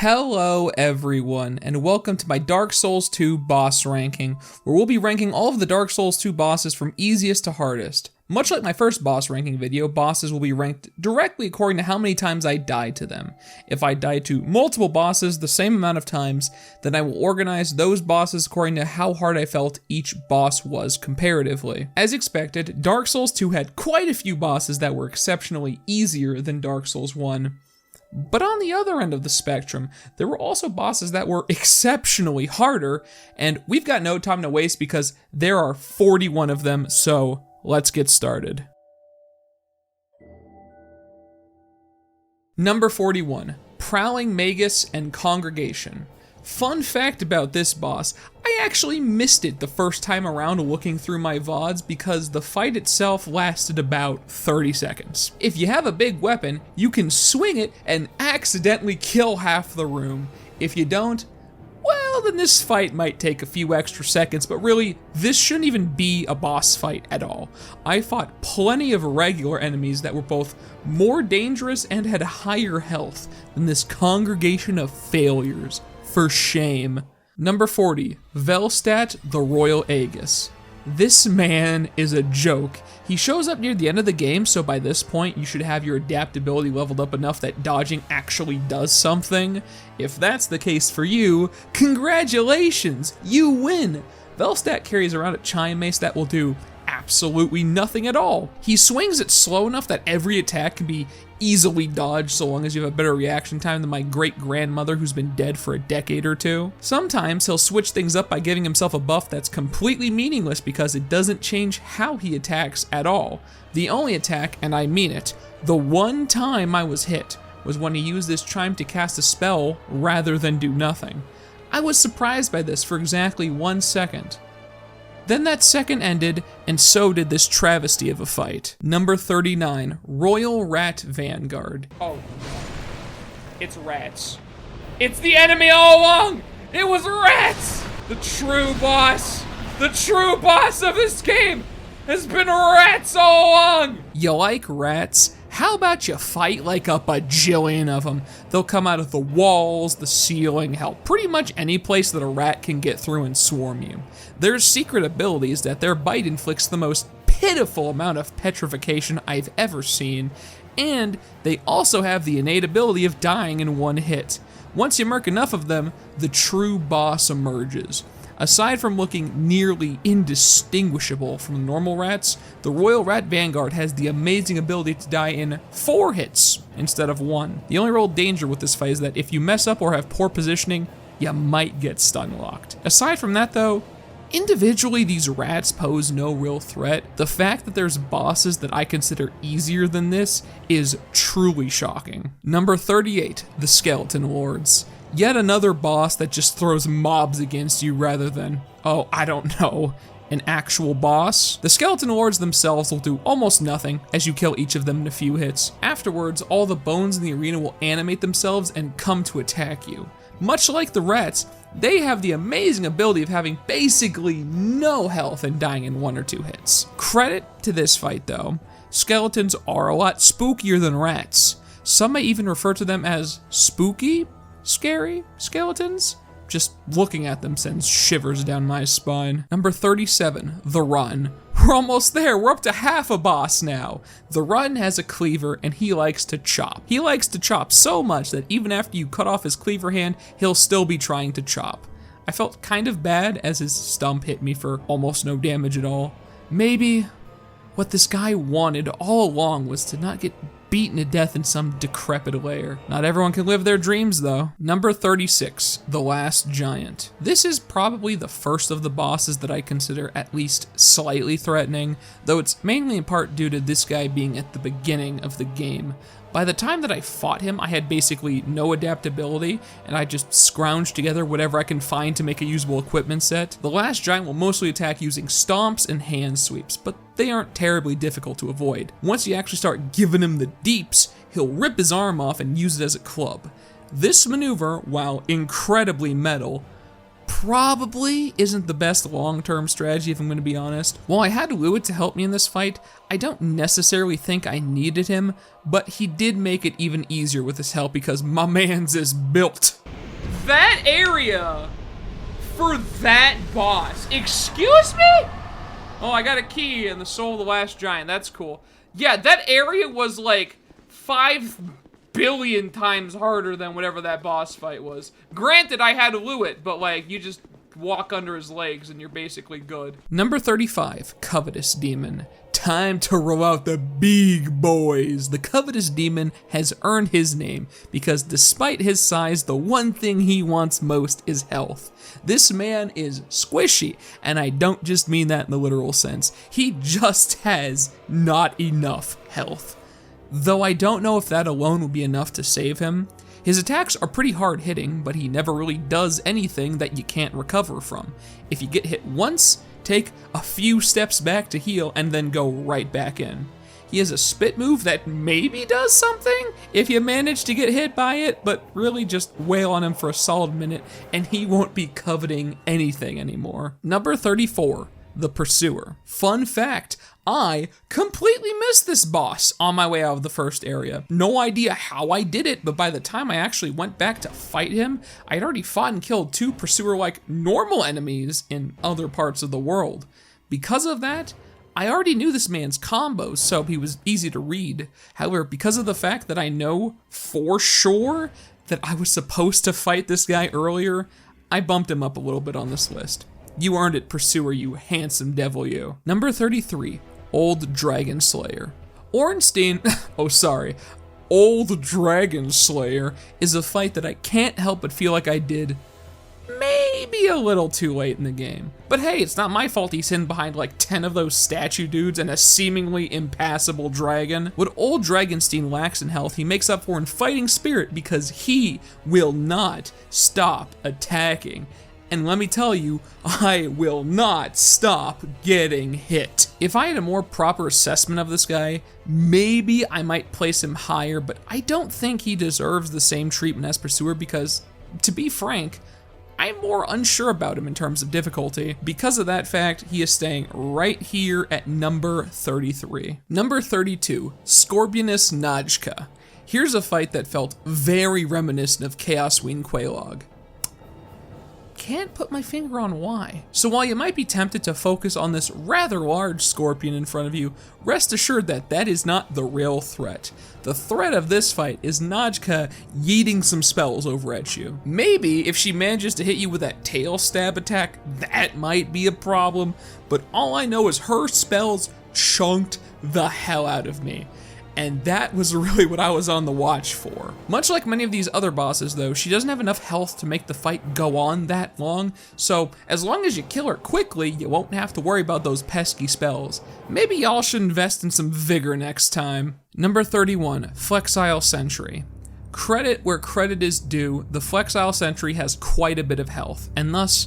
Hello everyone, and welcome to my Dark Souls 2 boss ranking, where we'll be ranking all of the Dark Souls 2 bosses from easiest to hardest. Much like my first boss ranking video, bosses will be ranked directly according to how many times I died to them. If I died to multiple bosses the same amount of times, then I will organize those bosses according to how hard I felt each boss was comparatively. As expected, Dark Souls 2 had quite a few bosses that were exceptionally easier than Dark Souls 1. But on the other end of the spectrum, there were also bosses that were exceptionally harder, and we've got no time to waste because there are 41 of them, so let's get started. Number 41, Prowling Magus and Congregation. Fun fact about this boss, I actually missed it the first time around looking through my VODs because the fight itself lasted about 30 seconds. If you have a big weapon, you can swing it and accidentally kill half the room. If you don't, well, then this fight might take a few extra seconds, but really, this shouldn't even be a boss fight at all. I fought plenty of regular enemies that were both more dangerous and had higher health than this congregation of failures. For shame. Number 40, Velstadt the Royal Aegis. This man is a joke. He shows up near the end of the game, so by this point you should have your adaptability leveled up enough that dodging actually does something. If that's the case for you, congratulations, you win! Velstadt carries around a chime mace that will do absolutely nothing at all. He swings it slow enough that every attack can be easily dodged so long as you have a better reaction time than my great-grandmother who's been dead for a decade or two. Sometimes he'll switch things up by giving himself a buff that's completely meaningless because it doesn't change how he attacks at all. The only attack, and I mean it, the one time I was hit, was when he used this chime to cast a spell rather than do nothing. I was surprised by this for exactly 1 second. Then that second ended, and so did this travesty of a fight. Number 39, Royal Rat Vanguard. Oh, it's rats. It's the enemy all along! It was rats! The true boss of this game has been rats all along! You like rats? How about you fight like a bajillion of them? They'll come out of the walls, the ceiling, hell, pretty much any place that a rat can get through and swarm you. Their secret ability is that their bite inflicts the most pitiful amount of petrification I've ever seen, and they also have the innate ability of dying in one hit. Once you murk enough of them, the true boss emerges. Aside from looking nearly indistinguishable from normal rats, the Royal Rat Vanguard has the amazing ability to die in 4 hits instead of 1. The only real danger with this fight is that if you mess up or have poor positioning, you might get stun locked. Aside from that though, individually these rats pose no real threat. The fact that there's bosses that I consider easier than this is truly shocking. Number 38, the Skeleton Lords. Yet another boss that just throws mobs against you rather than, oh, I don't know, an actual boss. The Skeleton Lords themselves will do almost nothing as you kill each of them in a few hits. Afterwards, all the bones in the arena will animate themselves and come to attack you. Much like the rats, they have the amazing ability of having basically no health and dying in 1 or 2 hits. Credit to this fight though, skeletons are a lot spookier than rats. Some may even refer to them as spooky, scary skeletons? Just looking at them sends shivers down my spine. Number 37, the Run. We're almost there, we're up to half a boss now. The Run has a cleaver and he likes to chop. He likes to chop so much that even after you cut off his cleaver hand, he'll still be trying to chop. I felt kind of bad as his stump hit me for almost no damage at all. Maybe what this guy wanted all along was to not get beaten to death in some decrepit lair. Not everyone can live their dreams though. Number 36, the Last Giant. This is probably the first of the bosses that I consider at least slightly threatening, though it's mainly in part due to this guy being at the beginning of the game. By the time that I fought him, I had basically no adaptability, and I just scrounged together whatever I can find to make a usable equipment set. The Last Giant will mostly attack using stomps and hand sweeps, but they aren't terribly difficult to avoid. Once you actually start giving him the deeps, he'll rip his arm off and use it as a club. This maneuver, while incredibly metal, probably isn't the best long-term strategy if I'm going to be honest. While I had Luit to help me in this fight, I don't necessarily think I needed him, but he did make it even easier with his help because my man's is built. That area for that boss. Excuse me? Oh, I got a key and the soul of the last giant. That's cool. Yeah, that area was like 5 billion times harder than whatever that boss fight was. Granted, I had to loo it, but like, you just walk under his legs and you're basically good. Number 35, Covetous Demon. Time to roll out the big boys. The Covetous Demon has earned his name because despite his size, the one thing he wants most is health. This man is squishy, and I don't just mean that in the literal sense. He just has not enough health. Though I don't know if that alone will be enough to save him. His attacks are pretty hard hitting, but he never really does anything that you can't recover from. If you get hit once, take a few steps back to heal and then go right back in. He has a spit move that maybe does something if you manage to get hit by it, but really just wail on him for a solid minute and he won't be coveting anything anymore. Number 34, the Pursuer. Fun fact, I completely missed this boss on my way out of the first area. No idea how I did it, but by the time I actually went back to fight him, I'd already fought and killed 2 Pursuer-like normal enemies in other parts of the world. Because of that, I already knew this man's combos, so he was easy to read. However, because of the fact that I know for sure that I was supposed to fight this guy earlier, I bumped him up a little bit on this list. You earned it, Pursuer, you handsome devil, you. Number 33, Old Dragon Slayer. Ornstein, Old Dragon Slayer is a fight that I can't help but feel like I did maybe a little too late in the game. But hey, it's not my fault he's hidden behind like 10 of those statue dudes and a seemingly impassable dragon. What Old Dragonstein lacks in health, he makes up for in fighting spirit because he will not stop attacking. And let me tell you, I will not stop getting hit. If I had a more proper assessment of this guy, maybe I might place him higher, but I don't think he deserves the same treatment as Pursuer because, to be frank, I'm more unsure about him in terms of difficulty. Because of that fact, he is staying right here at number 33. Number 32, Scorpionus Najka. Here's a fight that felt very reminiscent of Chaos Wing Quelaag. Can't put my finger on why. So while you might be tempted to focus on this rather large scorpion in front of you, rest assured that that is not the real threat. The threat of this fight is Najka yeeting some spells over at you. Maybe if she manages to hit you with that tail stab attack, that might be a problem, but all I know is her spells chunked the hell out of me. And that was really what I was on the watch for. Much like many of these other bosses though, she doesn't have enough health to make the fight go on that long, so as long as you kill her quickly, you won't have to worry about those pesky spells. Maybe y'all should invest in some vigor next time. Number 31, Flexile Sentry. Credit where credit is due, the Flexile Sentry has quite a bit of health, and thus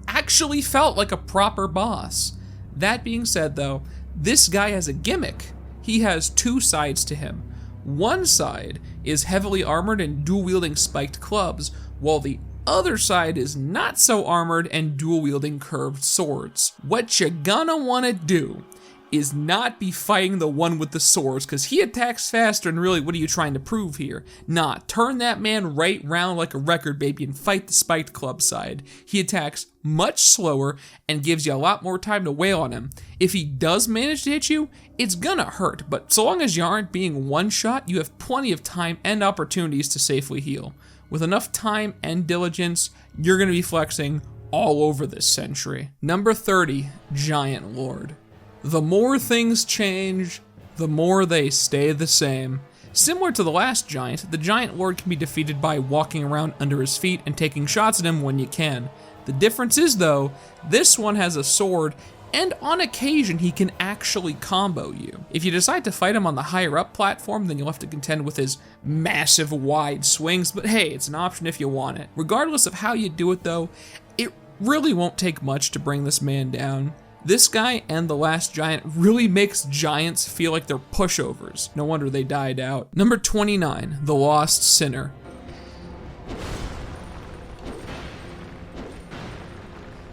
actually felt like a proper boss. That being said though, this guy has a gimmick. He has 2 sides to him. One side is heavily armored and dual-wielding spiked clubs, while the other side is not so armored and dual-wielding curved swords. What you gonna wanna do is not be fighting the one with the swords, because he attacks faster, and really, what are you trying to prove here? Nah, turn that man right round like a record baby and fight the spiked club side. He attacks much slower and gives you a lot more time to wail on him. If he does manage to hit you, it's gonna hurt, but so long as you aren't being one-shot, you have plenty of time and opportunities to safely heal. With enough time and diligence, you're gonna be flexing all over this sentry. Number 30, Giant Lord. The more things change, the more they stay the same. Similar to the last giant, the Giant Lord can be defeated by walking around under his feet and taking shots at him when you can. The difference is though, this one has a sword, and on occasion he can actually combo you. If you decide to fight him on the higher up platform, then you'll have to contend with his massive wide swings, but hey, it's an option if you want it. Regardless of how you do it though, it really won't take much to bring this man down. This guy and the last giant really makes giants feel like they're pushovers. No wonder they died out. Number 29, the Lost Sinner.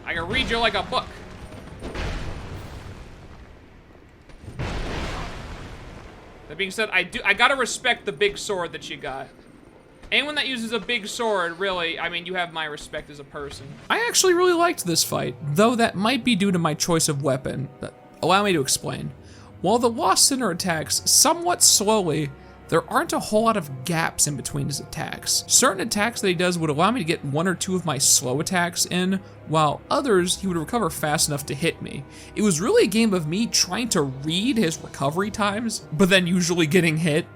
I can read you like a book. That being said, I gotta respect the big sword that you got. Anyone that uses a big sword, really, I mean, you have my respect as a person. I actually really liked this fight, though that might be due to my choice of weapon. But allow me to explain. While the Lost Sinner attacks somewhat slowly, there aren't a whole lot of gaps in between his attacks. Certain attacks that he does would allow me to get 1 or 2 of my slow attacks in, while others he would recover fast enough to hit me. It was really a game of me trying to read his recovery times, but then usually getting hit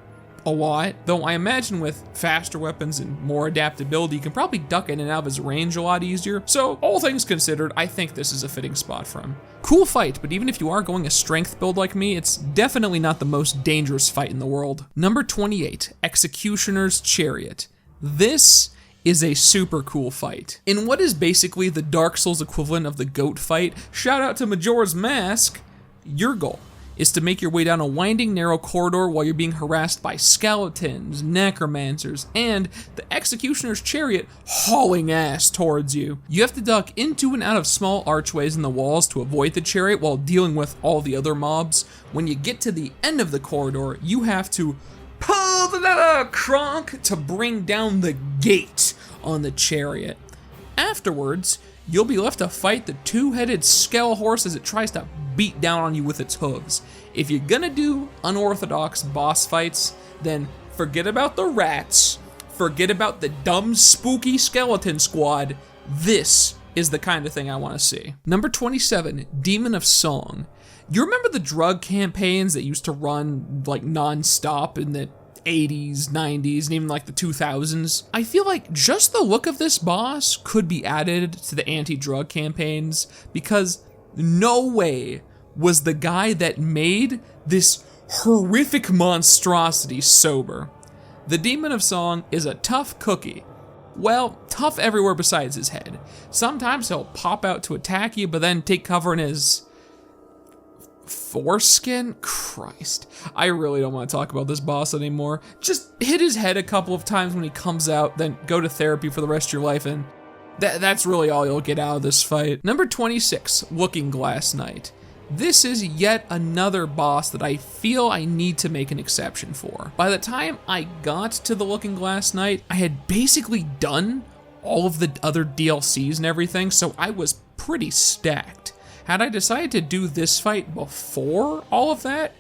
a lot. Though I imagine with faster weapons and more adaptability, you can probably duck in and out of his range a lot easier. So all things considered, I think this is a fitting spot for him. Cool fight, but even if you are going a strength build like me, it's definitely not the most dangerous fight in the world. Number 28, Executioner's Chariot. This is a super cool fight. In what is basically the Dark Souls equivalent of the goat fight, shout out to Majora's Mask, your goal is to make your way down a winding, narrow corridor while you're being harassed by skeletons, necromancers, and the Executioner's Chariot hauling ass towards you. You have to duck into and out of small archways in the walls to avoid the chariot while dealing with all the other mobs. When you get to the end of the corridor, you have to pull the cronk to bring down the gate on the chariot. Afterwards, you'll be left to fight the 2-headed skell horse as it tries to beat down on you with its hooves. If you're gonna do unorthodox boss fights, then forget about the rats, forget about the dumb spooky skeleton squad. This is the kind of thing I want to see. Number 27, Demon of Song. You remember the drug campaigns that used to run like non-stop in the 80s, 90s, and even like the 2000s? I feel like just the look of this boss could be added to the anti-drug campaigns, because no way was the guy that made this horrific monstrosity sober. The Demon of Song is a tough cookie. Well, tough everywhere besides his head. Sometimes he'll pop out to attack you, but then take cover in his foreskin? Christ. I really don't want to talk about this boss anymore. Just hit his head a couple of times when he comes out, then go to therapy for the rest of your life, and that's really all you'll get out of this fight. Number 26, Looking Glass Knight. This is yet another boss that I feel I need to make an exception for. By the time I got to the Looking Glass Knight, I had basically done all of the other DLCs and everything, so I was pretty stacked. Had I decided to do this fight before all of that,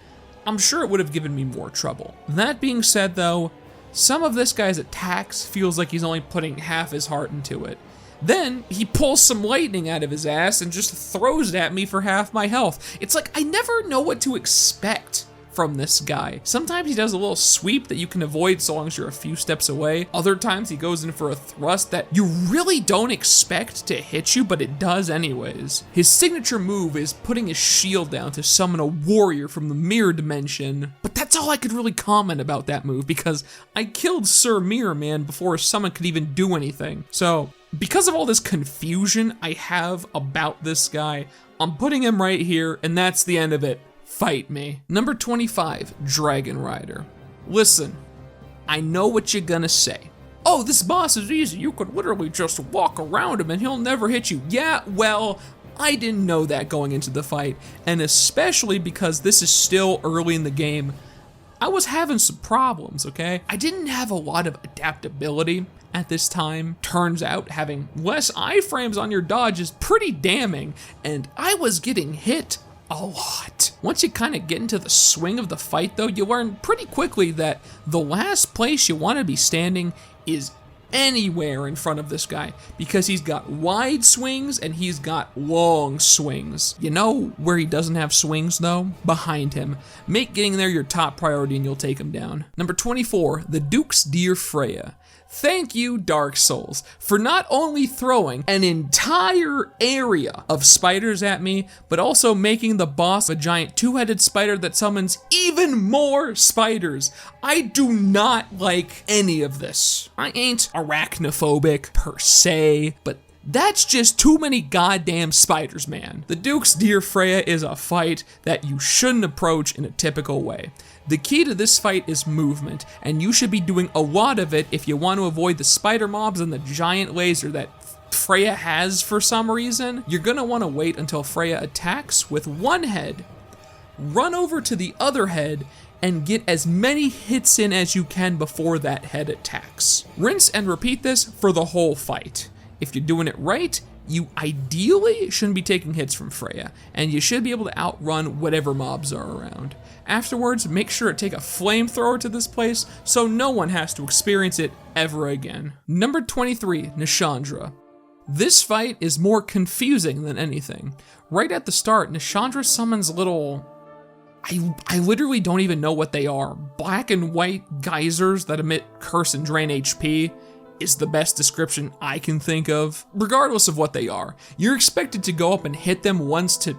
I'm sure it would have given me more trouble. That being said though, some of this guy's attacks feels like he's only putting half his heart into it. Then he pulls some lightning out of his ass and just throws it at me for half my health. It's like I never know what to expect from this guy. Sometimes he does a little sweep that you can avoid so long as you're a few steps away. Other times he goes in for a thrust that you really don't expect to hit you, but it does anyways. His signature move is putting his shield down to summon a warrior from the mirror dimension, but that's all I could really comment about that move because I killed Sir Mirror Man before someone could even do anything. So because of all this confusion I have about this guy, I'm putting him right here, and that's the end of it. Fight me. Number 25, Dragon Rider. Listen, I know what you're gonna say. Oh, this boss is easy. You could literally just walk around him and he'll never hit you. Yeah, well, I didn't know that going into the fight, and especially because this is still early in the game, I was having some problems, okay? I didn't have a lot of adaptability at this time. Turns out having less iframes on your dodge is pretty damning, and I was getting hit a lot. Once you kind of get into the swing of the fight though, you learn pretty quickly that the last place you want to be standing is anywhere in front of this guy, because he's got wide swings and he's got long swings. You know where he doesn't have swings though? Behind him. Make getting there your top priority and you'll take him down. Number 24, the Duke's Dear Freya. Thank you, Dark Souls, for not only throwing an entire area of spiders at me, but also making the boss a giant 2-headed spider that summons even more spiders. I do not like any of this. I ain't arachnophobic per se, but that's just too many goddamn spiders, man. The Duke's Dear Freya is a fight that you shouldn't approach in a typical way. The key to this fight is movement, and you should be doing a lot of it if you want to avoid the spider mobs and the giant laser that Freya has for some reason. You're gonna want to wait until Freya attacks with one head, run over to the other head, and get as many hits in as you can before that head attacks. Rinse and repeat this for the whole fight. If you're doing it right, you ideally shouldn't be taking hits from Freya, and you should be able to outrun whatever mobs are around. Afterwards, make sure to take a flamethrower to this place so no one has to experience it ever again. Number 23, Nishandra. This fight is more confusing than anything. Right at the start, Nishandra summons little... I literally don't even know what they are. Black and white geysers that emit curse and drain HP is the best description I can think of. Regardless of what they are, you're expected to go up and hit them once to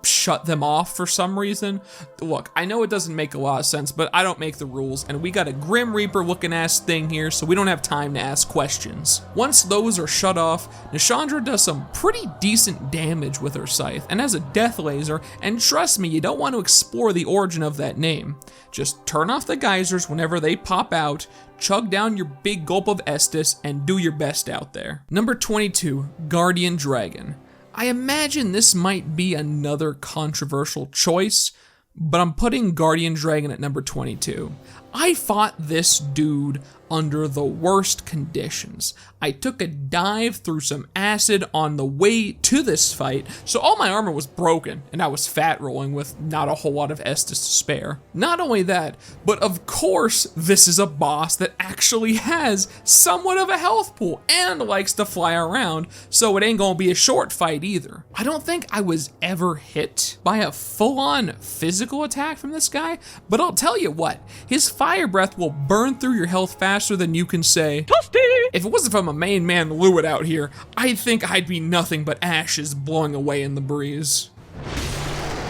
shut them off for some reason. Look, I know it doesn't make a lot of sense, but I don't make the rules, and we got a Grim Reaper looking ass thing here, so we don't have time to ask questions. Once those are shut off, Nishandra does some pretty decent damage with her scythe, and has a death laser, and trust me, you don't want to explore the origin of that name. Just turn off the geysers whenever they pop out, chug down your big gulp of Estus, and do your best out there. Number 22, Guardian Dragon. I imagine this might be another controversial choice, but I'm putting Guardian Dragon at number 22. I fought this dude under the worst conditions. I took a dive through some acid on the way to this fight, so all my armor was broken, and I was fat rolling with not a whole lot of Estus to spare. Not only that, but of course this is a boss that actually has somewhat of a health pool and likes to fly around, so it ain't gonna be a short fight either. I don't think I was ever hit by a full-on physical attack from this guy, but I'll tell you what, his fire breath will burn through your health faster than you can say, Toasty! If it wasn't from a main man Lewitt out here, I think I'd be nothing but ashes blowing away in the breeze.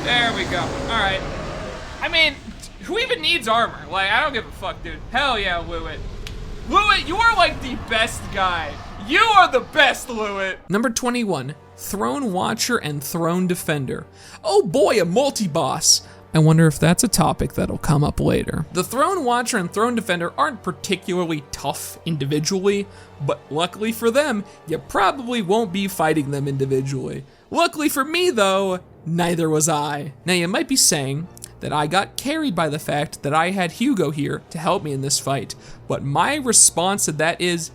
There we go. Alright. I mean, who even needs armor? Like, I don't give a fuck, dude. Hell yeah, Lewitt. Lewitt, you are like the best guy. You are the best, Lewitt. Number 21, Throne Watcher and Throne Defender. Oh boy, a multi-boss. I wonder if that's a topic that'll come up later. The Throne Watcher and Throne Defender aren't particularly tough individually, but luckily for them, you probably won't be fighting them individually. Luckily for me though, neither was I. Now you might be saying that I got carried by the fact that I had Hugo here to help me in this fight, but my response to that is,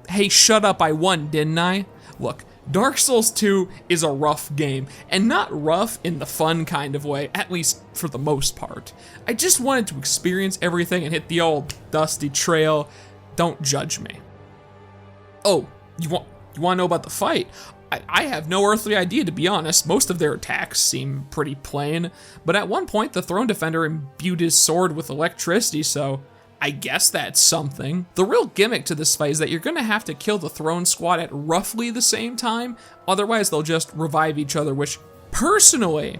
hey, shut up, I won, didn't I? Look, Dark Souls 2 is a rough game, and not rough in the fun kind of way, at least for the most part. I just wanted to experience everything and hit the old dusty trail. Don't judge me. Oh, you want to know about the fight? I have no earthly idea, to be honest. Most of their attacks seem pretty plain, but at one point the Throne Defender imbued his sword with electricity, so I guess that's something. The real gimmick to this fight is that you're gonna have to kill the Throne Squad at roughly the same time, otherwise they'll just revive each other, which personally,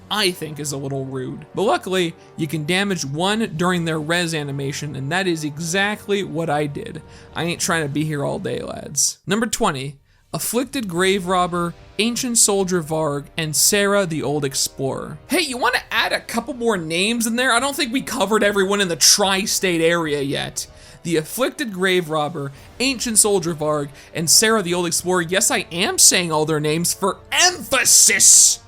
I think is a little rude. But luckily, you can damage one during their res animation, and that is exactly what I did. I ain't trying to be here all day, lads. Number 20, Afflicted Grave Robber, Ancient Soldier Varg, and Sarah the Old Explorer. Hey, you want to add a couple more names in there? I don't think we covered everyone in the tri-state area yet. The Afflicted Grave Robber, Ancient Soldier Varg, and Sarah the Old Explorer. Yes, I am saying all their names for emphasis.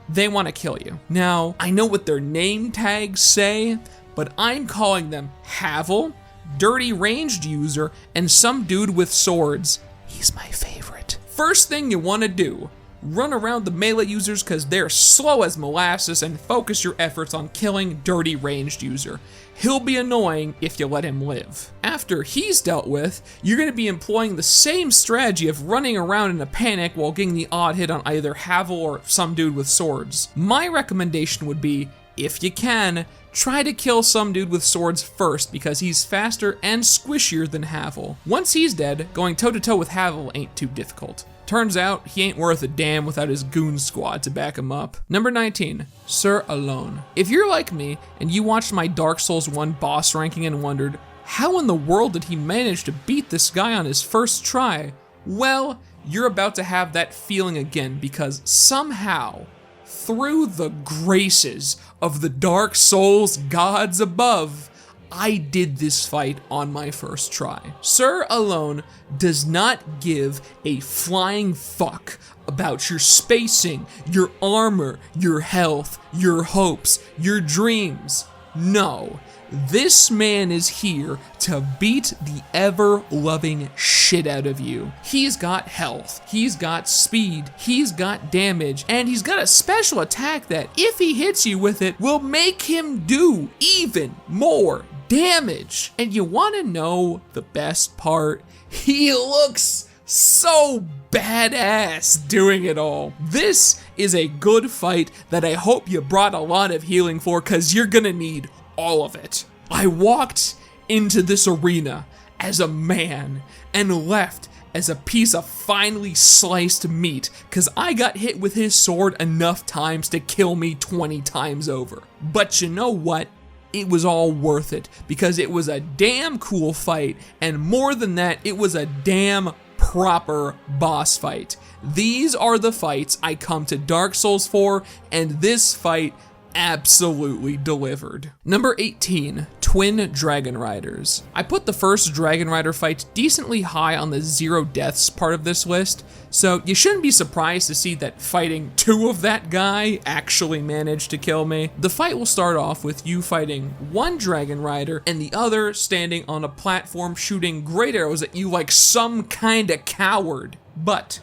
They want to kill you. Now, I know what their name tags say, but I'm calling them Havel, Dirty Ranged User, and some dude with swords. He's my favorite. First thing you want to do, run around the melee users because they're slow as molasses and focus your efforts on killing Dirty Ranged User. He'll be annoying if you let him live. After he's dealt with, you're going to be employing the same strategy of running around in a panic while getting the odd hit on either Havel or some dude with swords. My recommendation would be, if you can, try to kill some dude with swords first because he's faster and squishier than Havel. Once he's dead, going toe-to-toe with Havel ain't too difficult. Turns out, he ain't worth a damn without his goon squad to back him up. Number 19, Sir Alone. If you're like me, and you watched my Dark Souls 1 boss ranking and wondered, how in the world did he manage to beat this guy on his first try? Well, you're about to have that feeling again because somehow, through the graces of the Dark Souls gods above, I did this fight on my first try. Sir alone does not give a flying fuck about your spacing, your armor, your health, your hopes, your dreams. No, this man is here to beat the ever-loving shit out of you. He's got health, he's got speed, he's got damage, and he's got a special attack that, if he hits you with it, will make him do even more damage. And you wanna know the best part? He looks so badass doing it all. This is a good fight that I hope you brought a lot of healing for, cause you're gonna need all of it. I walked into this arena as a man and left as a piece of finely sliced meat, cause I got hit with his sword enough times to kill me 20 times over. But you know what? It was all worth it, because it was a damn cool fight, and more than that, it was a damn proper boss fight. These are the fights I come to Dark Souls for, and this fight absolutely delivered. Number 18, Twin Dragon Riders. I put the first Dragon Rider fight decently high on the 0 deaths part of this list, so you shouldn't be surprised to see that fighting 2 of that guy actually managed to kill me. The fight will start off with you fighting one Dragon Rider and the other standing on a platform shooting great arrows at you like some kind of coward. But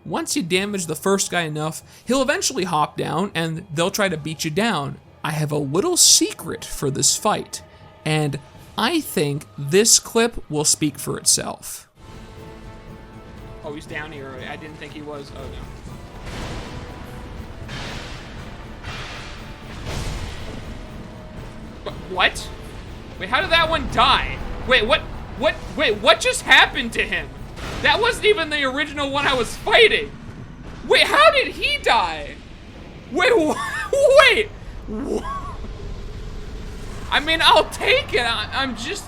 once you damage the first guy enough, he'll eventually hop down and they'll try to beat you down. I have a little secret for this fight, and I think this clip will speak for itself. Oh, he's down here. I didn't think he was. Oh, no. What? Wait, how did that one die? Wait, what just happened to him? That wasn't even the original one I was fighting. Wait, how did he die? Wait, wait. I mean, I'll take it. I'm just...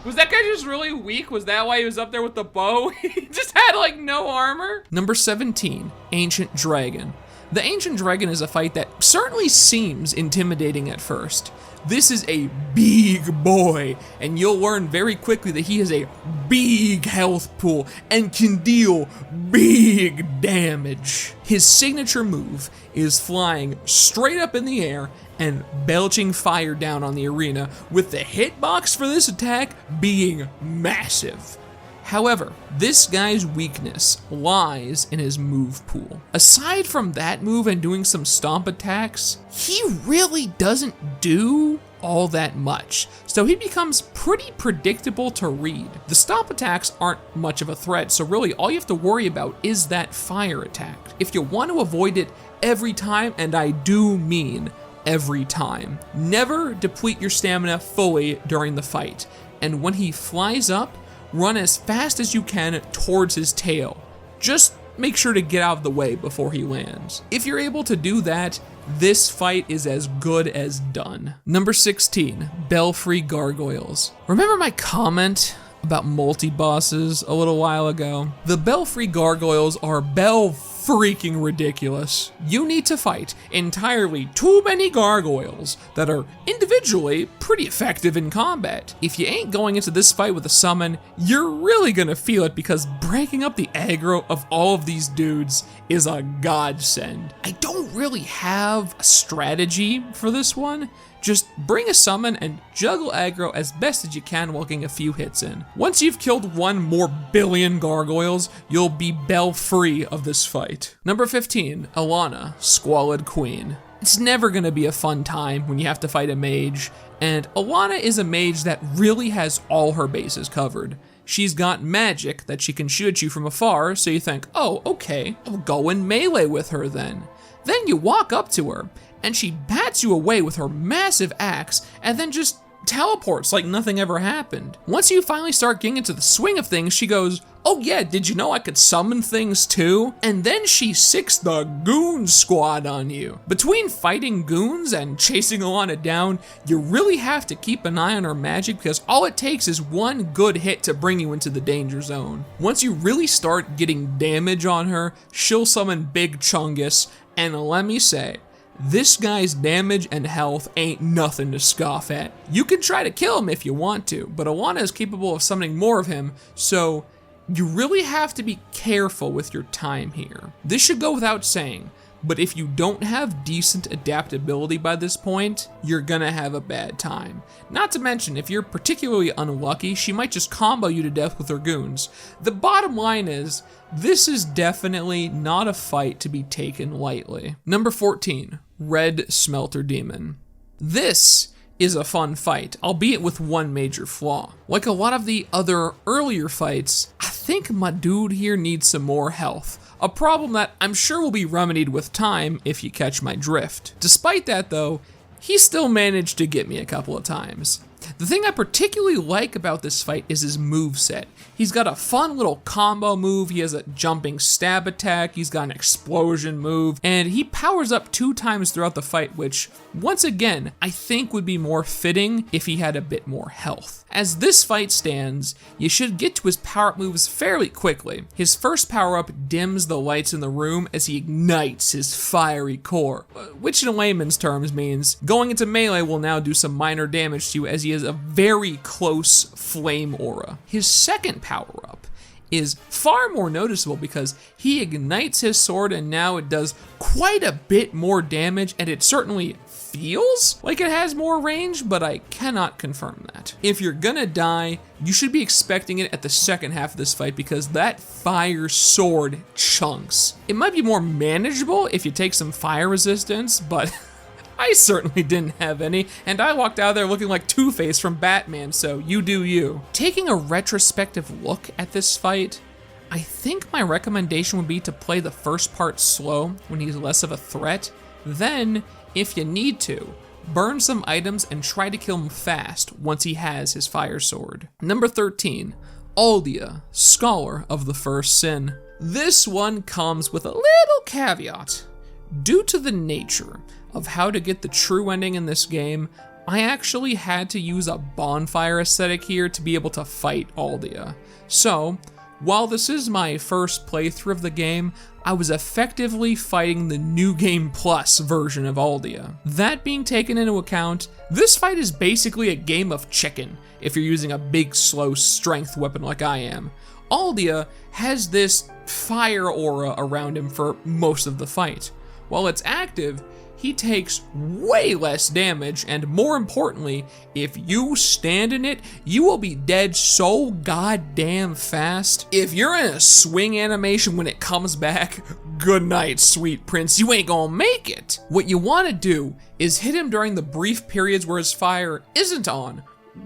Was that guy just really weak? Was that why he was up there with the bow? He just had, like, no armor? Number 17, Ancient Dragon. The Ancient Dragon is a fight that certainly seems intimidating at first. This is a big boy, and you'll learn very quickly that he has a big health pool and can deal big damage. His signature move is flying straight up in the air and belching fire down on the arena, with the hitbox for this attack being massive. However, this guy's weakness lies in his move pool. Aside from that move and doing some stomp attacks, he really doesn't do all that much, so he becomes pretty predictable to read. The stomp attacks aren't much of a threat, so really all you have to worry about is that fire attack. If you want to avoid it every time, and I do mean every time, never deplete your stamina fully during the fight, and when he flies up, run as fast as you can towards his tail. Just make sure to get out of the way before he lands. If you're able to do that, this fight is as good as done. Number 16, Belfry Gargoyles. Remember my comment about multi-bosses a little while ago? The Belfry Gargoyles are freaking ridiculous. You need to fight entirely too many gargoyles that are individually pretty effective in combat. If you ain't going into this fight with a summon, you're really gonna feel it, because breaking up the aggro of all of these dudes is a godsend. I don't really have a strategy for this one. Just bring a summon and juggle aggro as best as you can while getting a few hits in. Once you've killed 1 more billion gargoyles, you'll be free of this fight. Number 15, Alana, Squalid Queen. It's never gonna be a fun time when you have to fight a mage, and Alana is a mage that really has all her bases covered. She's got magic that she can shoot at you from afar, so you think, oh, okay, I'll go in melee with her then. Then you walk up to her, and she bats you away with her massive axe, and then just teleports like nothing ever happened. Once you finally start getting into the swing of things, she goes, oh yeah, did you know I could summon things too? And then she sicks the goon squad on you. Between fighting goons and chasing Alana down, you really have to keep an eye on her magic, because all it takes is 1 good hit to bring you into the danger zone. Once you really start getting damage on her, she'll summon Big Chungus, and let me say, This guy's damage and health ain't nothing to scoff at. You can try to kill him if you want to, but Alana is capable of summoning more of him, so you really have to be careful with your time here. This should go without saying, but if you don't have decent adaptability by this point, you're gonna have a bad time. Not to mention, if you're particularly unlucky, she might just combo you to death with her goons. The bottom line is, this is definitely not a fight to be taken lightly. Number 14, Red Smelter Demon. This is a fun fight, albeit with one major flaw. Like a lot of the other earlier fights, I think my dude here needs some more health. A problem that I'm sure will be remedied with time if you catch my drift. Despite that though, he still managed to get me a couple of times. The thing I particularly like about this fight is his moveset. He's got a fun little combo move, he has a jumping stab attack, he's got an explosion move, and he powers up 2 times throughout the fight, which, once again, I think would be more fitting if he had a bit more health. As this fight stands, you should get to his power-up moves fairly quickly. His first power-up dims the lights in the room as he ignites his fiery core, which in layman's terms means going into melee will now do some minor damage to you as he has a very close flame aura. His second power-up is far more noticeable because he ignites his sword and now it does quite a bit more damage, and it certainly feels like it has more range, but I cannot confirm that. If you're gonna die, you should be expecting it at the second half of this fight because that fire sword chunks. It might be more manageable if you take some fire resistance, but I certainly didn't have any, and I walked out of there looking like Two-Face from Batman, so you do you. Taking a retrospective look at this fight, I think my recommendation would be to play the first part slow when he's less of a threat. Then, if you need to, burn some items and try to kill him fast once he has his fire sword. Number 13, Aldia, Scholar of the First Sin. This one comes with a little caveat. Due to the nature of how to get the true ending in this game, I actually had to use a bonfire aesthetic here to be able to fight Aldia. So, while this is my first playthrough of the game, I was effectively fighting the New Game Plus version of Aldia. That being taken into account, this fight is basically a game of chicken if you're using a big, slow strength weapon like I am. Aldia has this fire aura around him for most of the fight. While it's active, he takes way less damage, and more importantly, if you stand in it, you will be dead so goddamn fast. If you're in a swing animation when it comes back, good night, sweet prince, you ain't gonna make it. What you wanna do is hit him during the brief periods where his fire isn't on,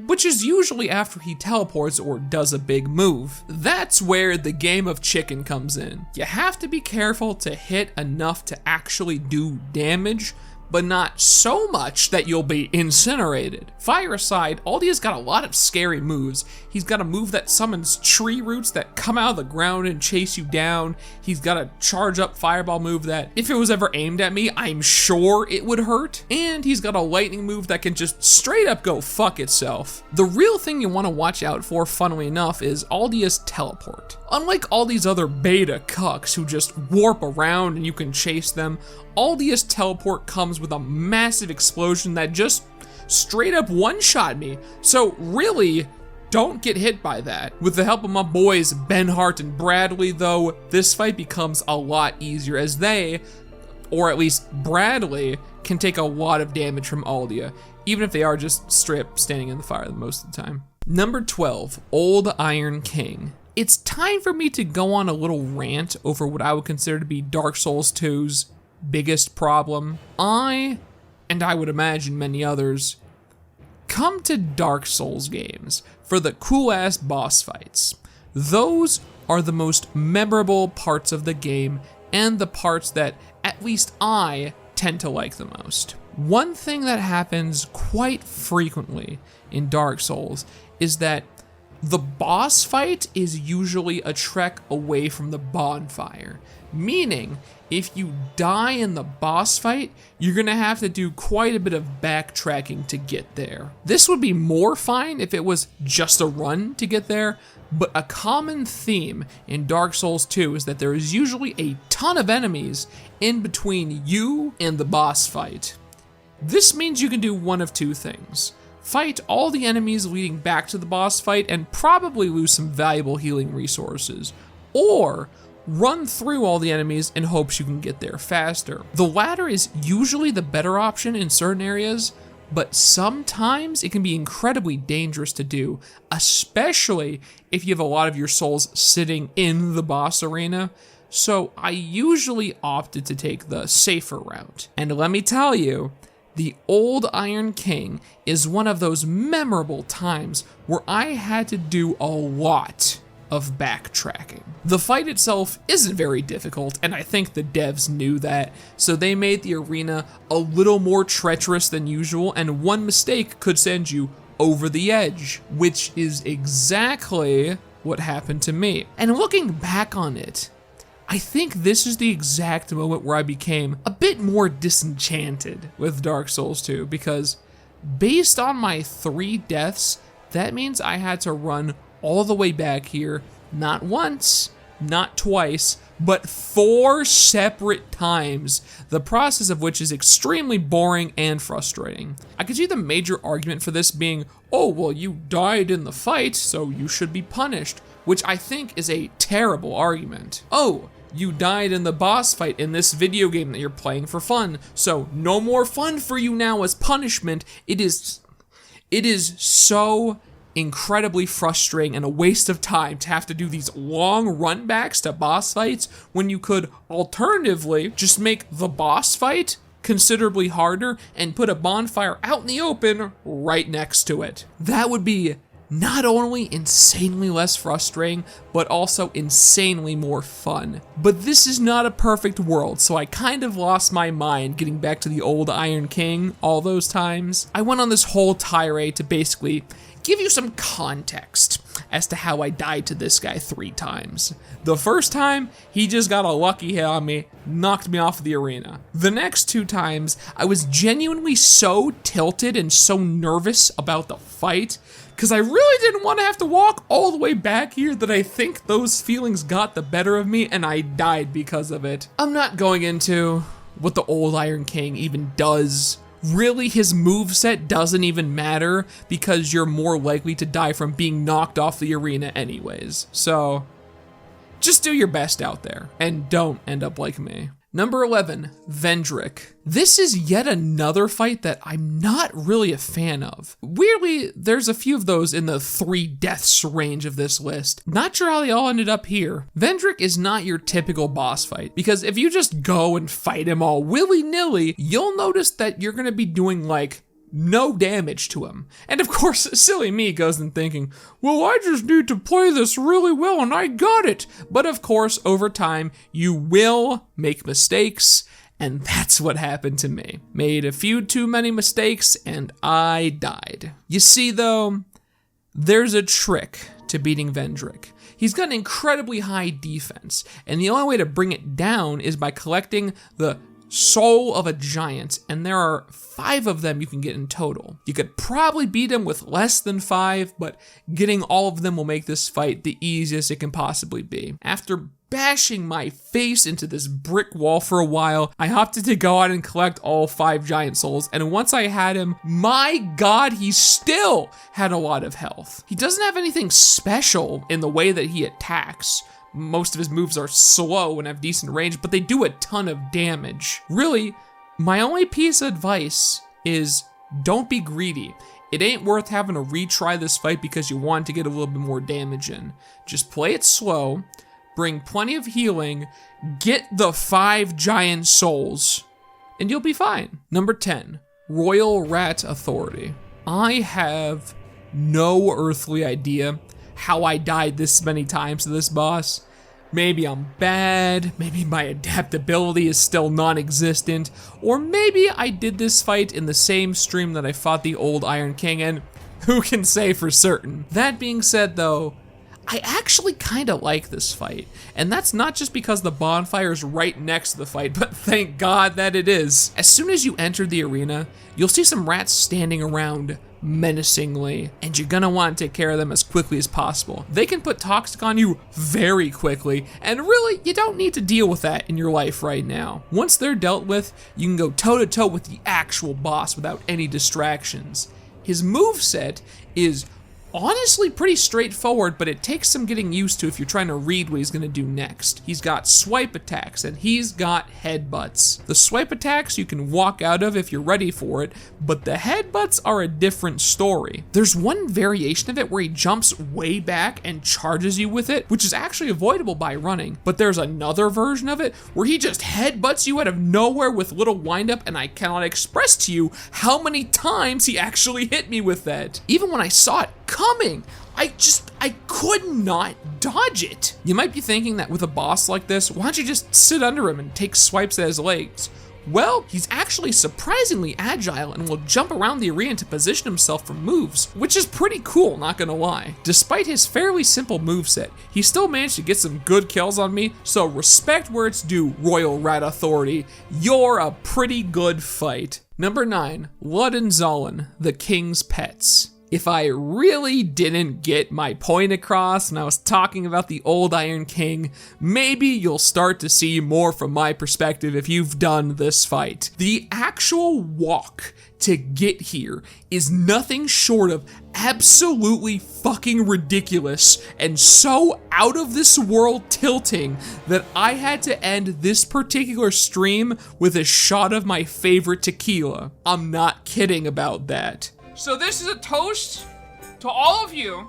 which is usually after he teleports or does a big move. That's where the game of chicken comes in. You have to be careful to hit enough to actually do damage, but not so much that you'll be incinerated. Fire aside, Aldia's got a lot of scary moves. He's got a move that summons tree roots that come out of the ground and chase you down. He's got a charge up fireball move that, if it was ever aimed at me, I'm sure it would hurt. And he's got a lightning move that can just straight up go fuck itself. The real thing you want to watch out for, funnily enough, is Aldia's teleport. Unlike all these other beta cucks who just warp around and you can chase them, Aldia's teleport comes with a massive explosion that just straight up one-shot me. So really, don't get hit by that. With the help of my boys Ben Hart and Bradley though, this fight becomes a lot easier as they, or at least Bradley, can take a lot of damage from Aldia, even if they are just straight up standing in the fire most of the time. Number 12, Old Iron King. It's time for me to go on a little rant over what I would consider to be Dark Souls 2's biggest problem. I, and I would imagine many others, come to Dark Souls games for the cool-ass boss fights. Those are the most memorable parts of the game and the parts that at least I tend to like the most. One thing that happens quite frequently in Dark Souls is that the boss fight is usually a trek away from the bonfire, meaning if you die in the boss fight, you're gonna have to do quite a bit of backtracking to get there. This would be more fine if it was just a run to get there, But a common theme in Dark Souls 2 is that there is usually a ton of enemies in between you and the boss fight. This means you can do one of two things. Fight all the enemies leading back to the boss fight and probably lose some valuable healing resources. Or run through all the enemies in hopes you can get there faster. The latter is usually the better option in certain areas, but sometimes it can be incredibly dangerous to do, especially if you have a lot of your souls sitting in the boss arena. So I usually opted to take the safer route. And let me tell you, the Old Iron King is one of those memorable times where I had to do a lot of backtracking. The fight itself isn't very difficult, and I think the devs knew that, so they made the arena a little more treacherous than usual, and one mistake could send you over the edge, which is exactly what happened to me. And looking back on it, I think this is the exact moment where I became a bit more disenchanted with Dark Souls 2, because based on my 3 deaths, that means I had to run all the way back here, not once, not twice, but 4 separate times, the process of which is extremely boring and frustrating. I could see the major argument for this being, oh, well, you died in the fight, so you should be punished, which I think is a terrible argument. Oh, you died in the boss fight in this video game that you're playing for fun, so no more fun for you now as punishment. It is so incredibly frustrating and a waste of time to have to do these long run backs to boss fights when you could alternatively just make the boss fight considerably harder and put a bonfire out in the open right next to it. That would be not only insanely less frustrating, but also insanely more fun. But this is not a perfect world, so I kind of lost my mind getting back to the Old Iron King all those times. I went on this whole tirade to basically give you some context as to how I died to this guy 3 times. The first time, he just got a lucky hit on me, knocked me off the arena. The next 2 times, I was genuinely so tilted and so nervous about the fight, because I really didn't want to have to walk all the way back here, that I think those feelings got the better of me and I died because of it. I'm not going into what the Old Iron King even does. Really, his moveset doesn't even matter because you're more likely to die from being knocked off the arena anyways. So just do your best out there and don't end up like me. Number 11, Vendrick. This is yet another fight that I'm not really a fan of. Weirdly, there's a few of those in the 3 deaths range of this list. Not sure how they all ended up here. Vendrick is not your typical boss fight, because if you just go and fight him all willy-nilly, you'll notice that you're gonna be doing like no damage to him. And of course, silly me goes in thinking, well, I just need to play this really well and I got it. But of course, over time, you will make mistakes, and that's what happened to me. Made a few too many mistakes and I died. You see though, there's a trick to beating Vendrick. He's got an incredibly high defense, and the only way to bring it down is by collecting the Soul of a Giant, and there are 5 of them you can get in total. You could probably beat him with less than 5, but getting all of them will make this fight the easiest it can possibly be. After bashing my face into this brick wall for a while, I opted to go out and collect all 5 giant souls, and once I had him, my god, he still had a lot of health. He doesn't have anything special in the way that he attacks. Most of his moves are slow and have decent range, but they do a ton of damage. Really, my only piece of advice is don't be greedy. It ain't worth having to retry this fight because you want to get a little bit more damage in. Just play it slow, bring plenty of healing, get the 5 giant souls, and you'll be fine. Number 10, Royal Rat Authority. I have no earthly idea how I died this many times to this boss. Maybe I'm bad, maybe my adaptability is still non-existent, or maybe I did this fight in the same stream that I fought the Old Iron King, and who can say for certain? That being said though, I actually kind of like this fight, and that's not just because the bonfire's right next to the fight, but thank God that it is. As soon as you enter the arena, you'll see some rats standing around menacingly, and you're gonna want to take care of them as quickly as possible. They can put toxic on you very quickly, and really, you don't need to deal with that in your life right now. Once they're dealt with, you can go toe-to-toe with the actual boss without any distractions. His moveset is honestly pretty straightforward, but it takes some getting used to if you're trying to read what he's gonna do next. He's got swipe attacks, and he's got headbutts. The swipe attacks you can walk out of if you're ready for it, but the headbutts are a different story. There's one variation of it where he jumps way back and charges you with it, which is actually avoidable by running, but there's another version of it where he just headbutts you out of nowhere with little windup, and I cannot express to you how many times he actually hit me with that. Even when I saw it coming, I could not dodge it. You might be thinking that with a boss like this, why don't you just sit under him and take swipes at his legs? Well, he's actually surprisingly agile and will jump around the arena to position himself for moves, which is pretty cool, not gonna lie. Despite his fairly simple moveset, he still managed to get some good kills on me, so respect where it's due, Royal Rat Authority. You're a pretty good fight. Number 9, Lud and Zolin, the King's Pets. If I really didn't get my point across when I was talking about the old Iron King, maybe you'll start to see more from my perspective if you've done this fight. The actual walk to get here is nothing short of absolutely fucking ridiculous and so out of this world tilting that I had to end this particular stream with a shot of my favorite tequila. I'm not kidding about that. So this is a toast to all of you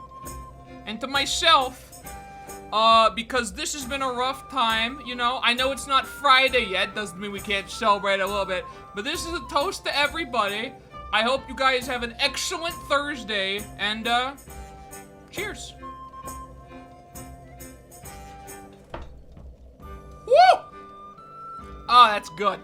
and to myself, because this has been a rough time, you know. I know it's not Friday yet, doesn't mean we can't celebrate a little bit, but this is a toast to everybody. I hope you guys have an excellent Thursday, and cheers. Woo! Oh, that's good.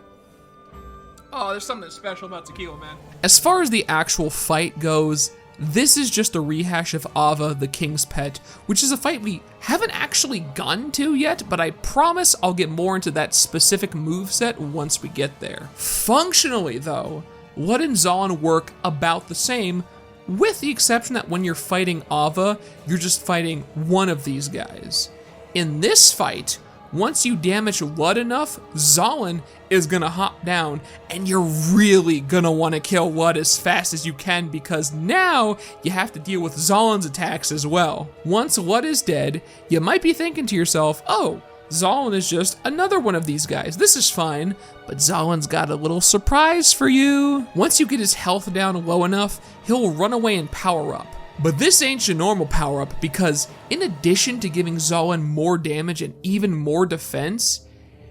Oh, there's something special about tequila, man. As far as the actual fight goes, this is just a rehash of Ava, the King's Pet, which is a fight we haven't actually gotten to yet, but I promise I'll get more into that specific moveset once we get there. Functionally, though, Lud and Zolin work about the same, with the exception that when you're fighting Ava, you're just fighting one of these guys. In this fight, once you damage Lud enough, Zolin is gonna hop down, and you're really gonna wanna kill Lud as fast as you can because now you have to deal with Zolin's attacks as well. Once Lud is dead, you might be thinking to yourself, oh, Zolin is just another one of these guys. This is fine, but Zolin's got a little surprise for you. Once you get his health down low enough, he'll run away and power up. But this ain't your normal power-up because in addition to giving Zolin more damage and even more defense,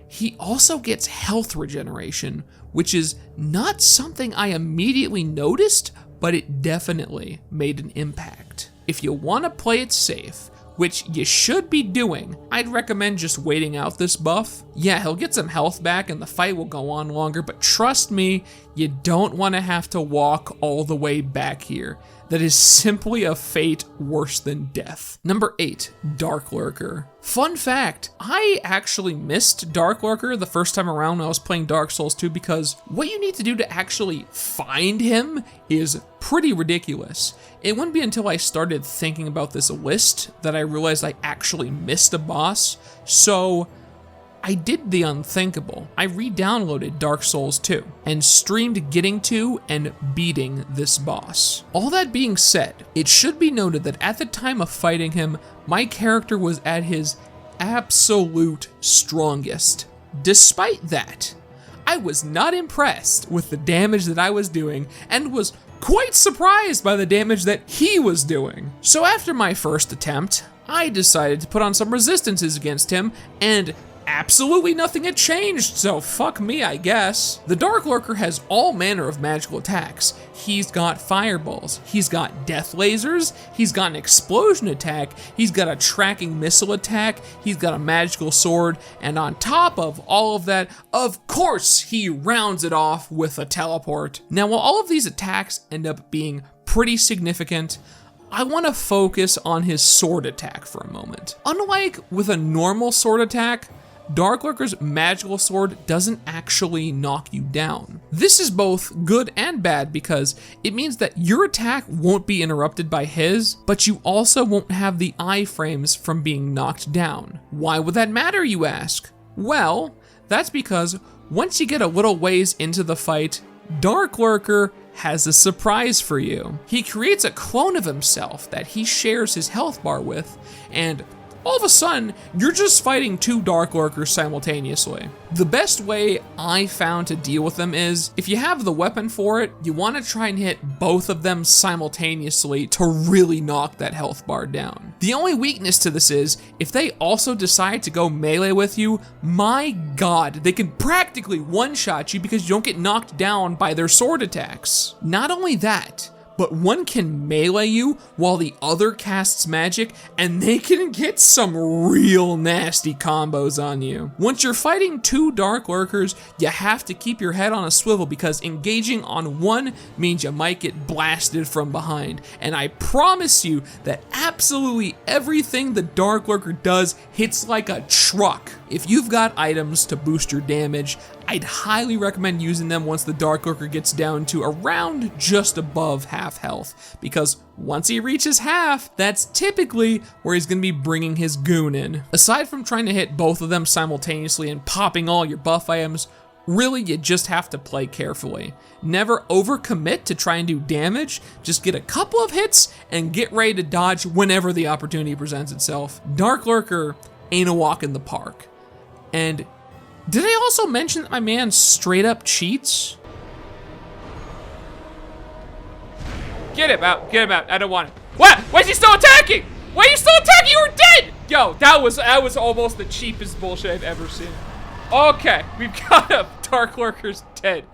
he also gets health regeneration, which is not something I immediately noticed, but it definitely made an impact. If you want to play it safe, which you should be doing, I'd recommend just waiting out this buff. Yeah, he'll get some health back and the fight will go on longer, but trust me, you don't want to have to walk all the way back here. That is simply a fate worse than death. Number 8, Dark Lurker. Fun fact, I actually missed Dark Lurker the first time around when I was playing Dark Souls 2 because what you need to do to actually find him is pretty ridiculous. It wouldn't be until I started thinking about this list that I realized I actually missed a boss, so I did the unthinkable. I re-downloaded Dark Souls 2 and streamed getting to and beating this boss. All that being said, it should be noted that at the time of fighting him, my character was at his absolute strongest. Despite that, I was not impressed with the damage that I was doing and was quite surprised by the damage that he was doing. So after my first attempt, I decided to put on some resistances against him, and absolutely nothing had changed, so fuck me, I guess. The Dark Lurker has all manner of magical attacks. He's got fireballs, he's got death lasers, he's got an explosion attack, he's got a tracking missile attack, he's got a magical sword, and on top of all of that, of course, he rounds it off with a teleport. Now, while all of these attacks end up being pretty significant, I want to focus on his sword attack for a moment. Unlike with a normal sword attack, Dark Lurker's magical sword doesn't actually knock you down. This is both good and bad because it means that your attack won't be interrupted by his, but you also won't have the iframes from being knocked down. Why would that matter, you ask? Well, that's because once you get a little ways into the fight, Dark Lurker has a surprise for you. He creates a clone of himself that he shares his health bar with, and all of a sudden, you're just fighting two Dark Lurkers simultaneously. The best way I found to deal with them is, if you have the weapon for it, you want to try and hit both of them simultaneously to really knock that health bar down. The only weakness to this is, if they also decide to go melee with you, my god, they can practically one-shot you because you don't get knocked down by their sword attacks. Not only that, but one can melee you while the other casts magic, and they can get some real nasty combos on you. Once you're fighting two Dark Lurkers, you have to keep your head on a swivel because engaging on one means you might get blasted from behind. And I promise you that absolutely everything the Dark Lurker does hits like a truck. If you've got items to boost your damage, I'd highly recommend using them once the Dark Lurker gets down to around just above half health, because once he reaches half, that's typically where he's gonna be bringing his goon in. Aside from trying to hit both of them simultaneously and popping all your buff items, really you just have to play carefully. Never overcommit to try and do damage, just get a couple of hits and get ready to dodge whenever the opportunity presents itself. Dark Lurker ain't a walk in the park. And did I also mention that my man straight up cheats? Get him out, I don't want it. What? Why is he still attacking? Why are you still attacking? You were dead! Yo, that was almost the cheapest bullshit I've ever seen. Okay, we've got him. Dark Lurker's dead.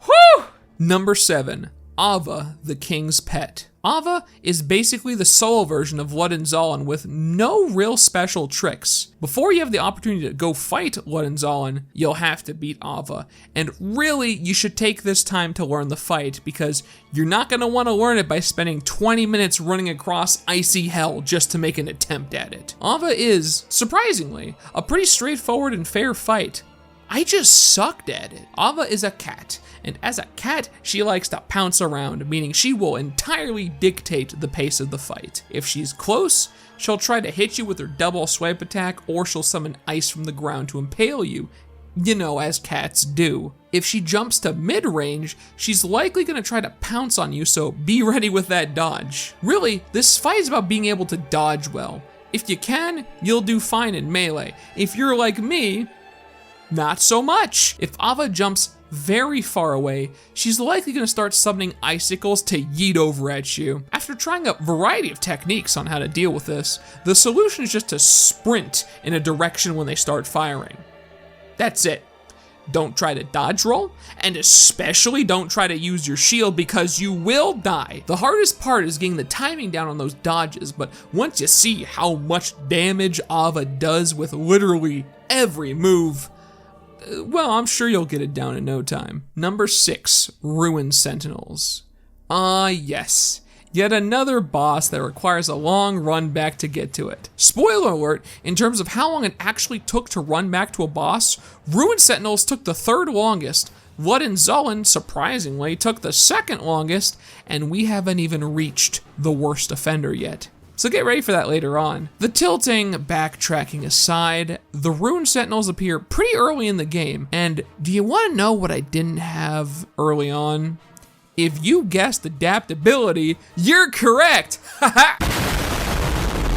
Whew! Number 7, Ava, the King's Pet. Ava is basically the solo version of Luddenzalan with no real special tricks. Before you have the opportunity to go fight Luddenzalan, you'll have to beat Ava. And really, you should take this time to learn the fight because you're not going to want to learn it by spending 20 minutes running across icy hell just to make an attempt at it. Ava is, surprisingly, a pretty straightforward and fair fight. I just sucked at it. Ava is a cat, and as a cat, she likes to pounce around, meaning she will entirely dictate the pace of the fight. If she's close, she'll try to hit you with her double swipe attack, or she'll summon ice from the ground to impale you. You know, as cats do. If she jumps to mid-range, she's likely gonna try to pounce on you, so be ready with that dodge. Really, this fight is about being able to dodge well. If you can, you'll do fine in melee. If you're like me, not so much. If Ava jumps very far away, she's likely going to start summoning icicles to yeet over at you. After trying a variety of techniques on how to deal with this, the solution is just to sprint in a direction when they start firing. That's it. Don't try to dodge roll, and especially don't try to use your shield because you will die. The hardest part is getting the timing down on those dodges, but once you see how much damage Ava does with literally every move, well, I'm sure you'll get it down in no time. Number 6, Ruin Sentinels. Yes. Yet another boss that requires a long run back to get to it. Spoiler alert, in terms of how long it actually took to run back to a boss, Ruin Sentinels took the third longest, Luddenzalan, surprisingly, took the second longest, and we haven't even reached the worst offender yet. So get ready for that later on. The tilting, backtracking aside, the Rune Sentinels appear pretty early in the game, and do you want to know what I didn't have early on? If you guessed adaptability, you're correct! Haha!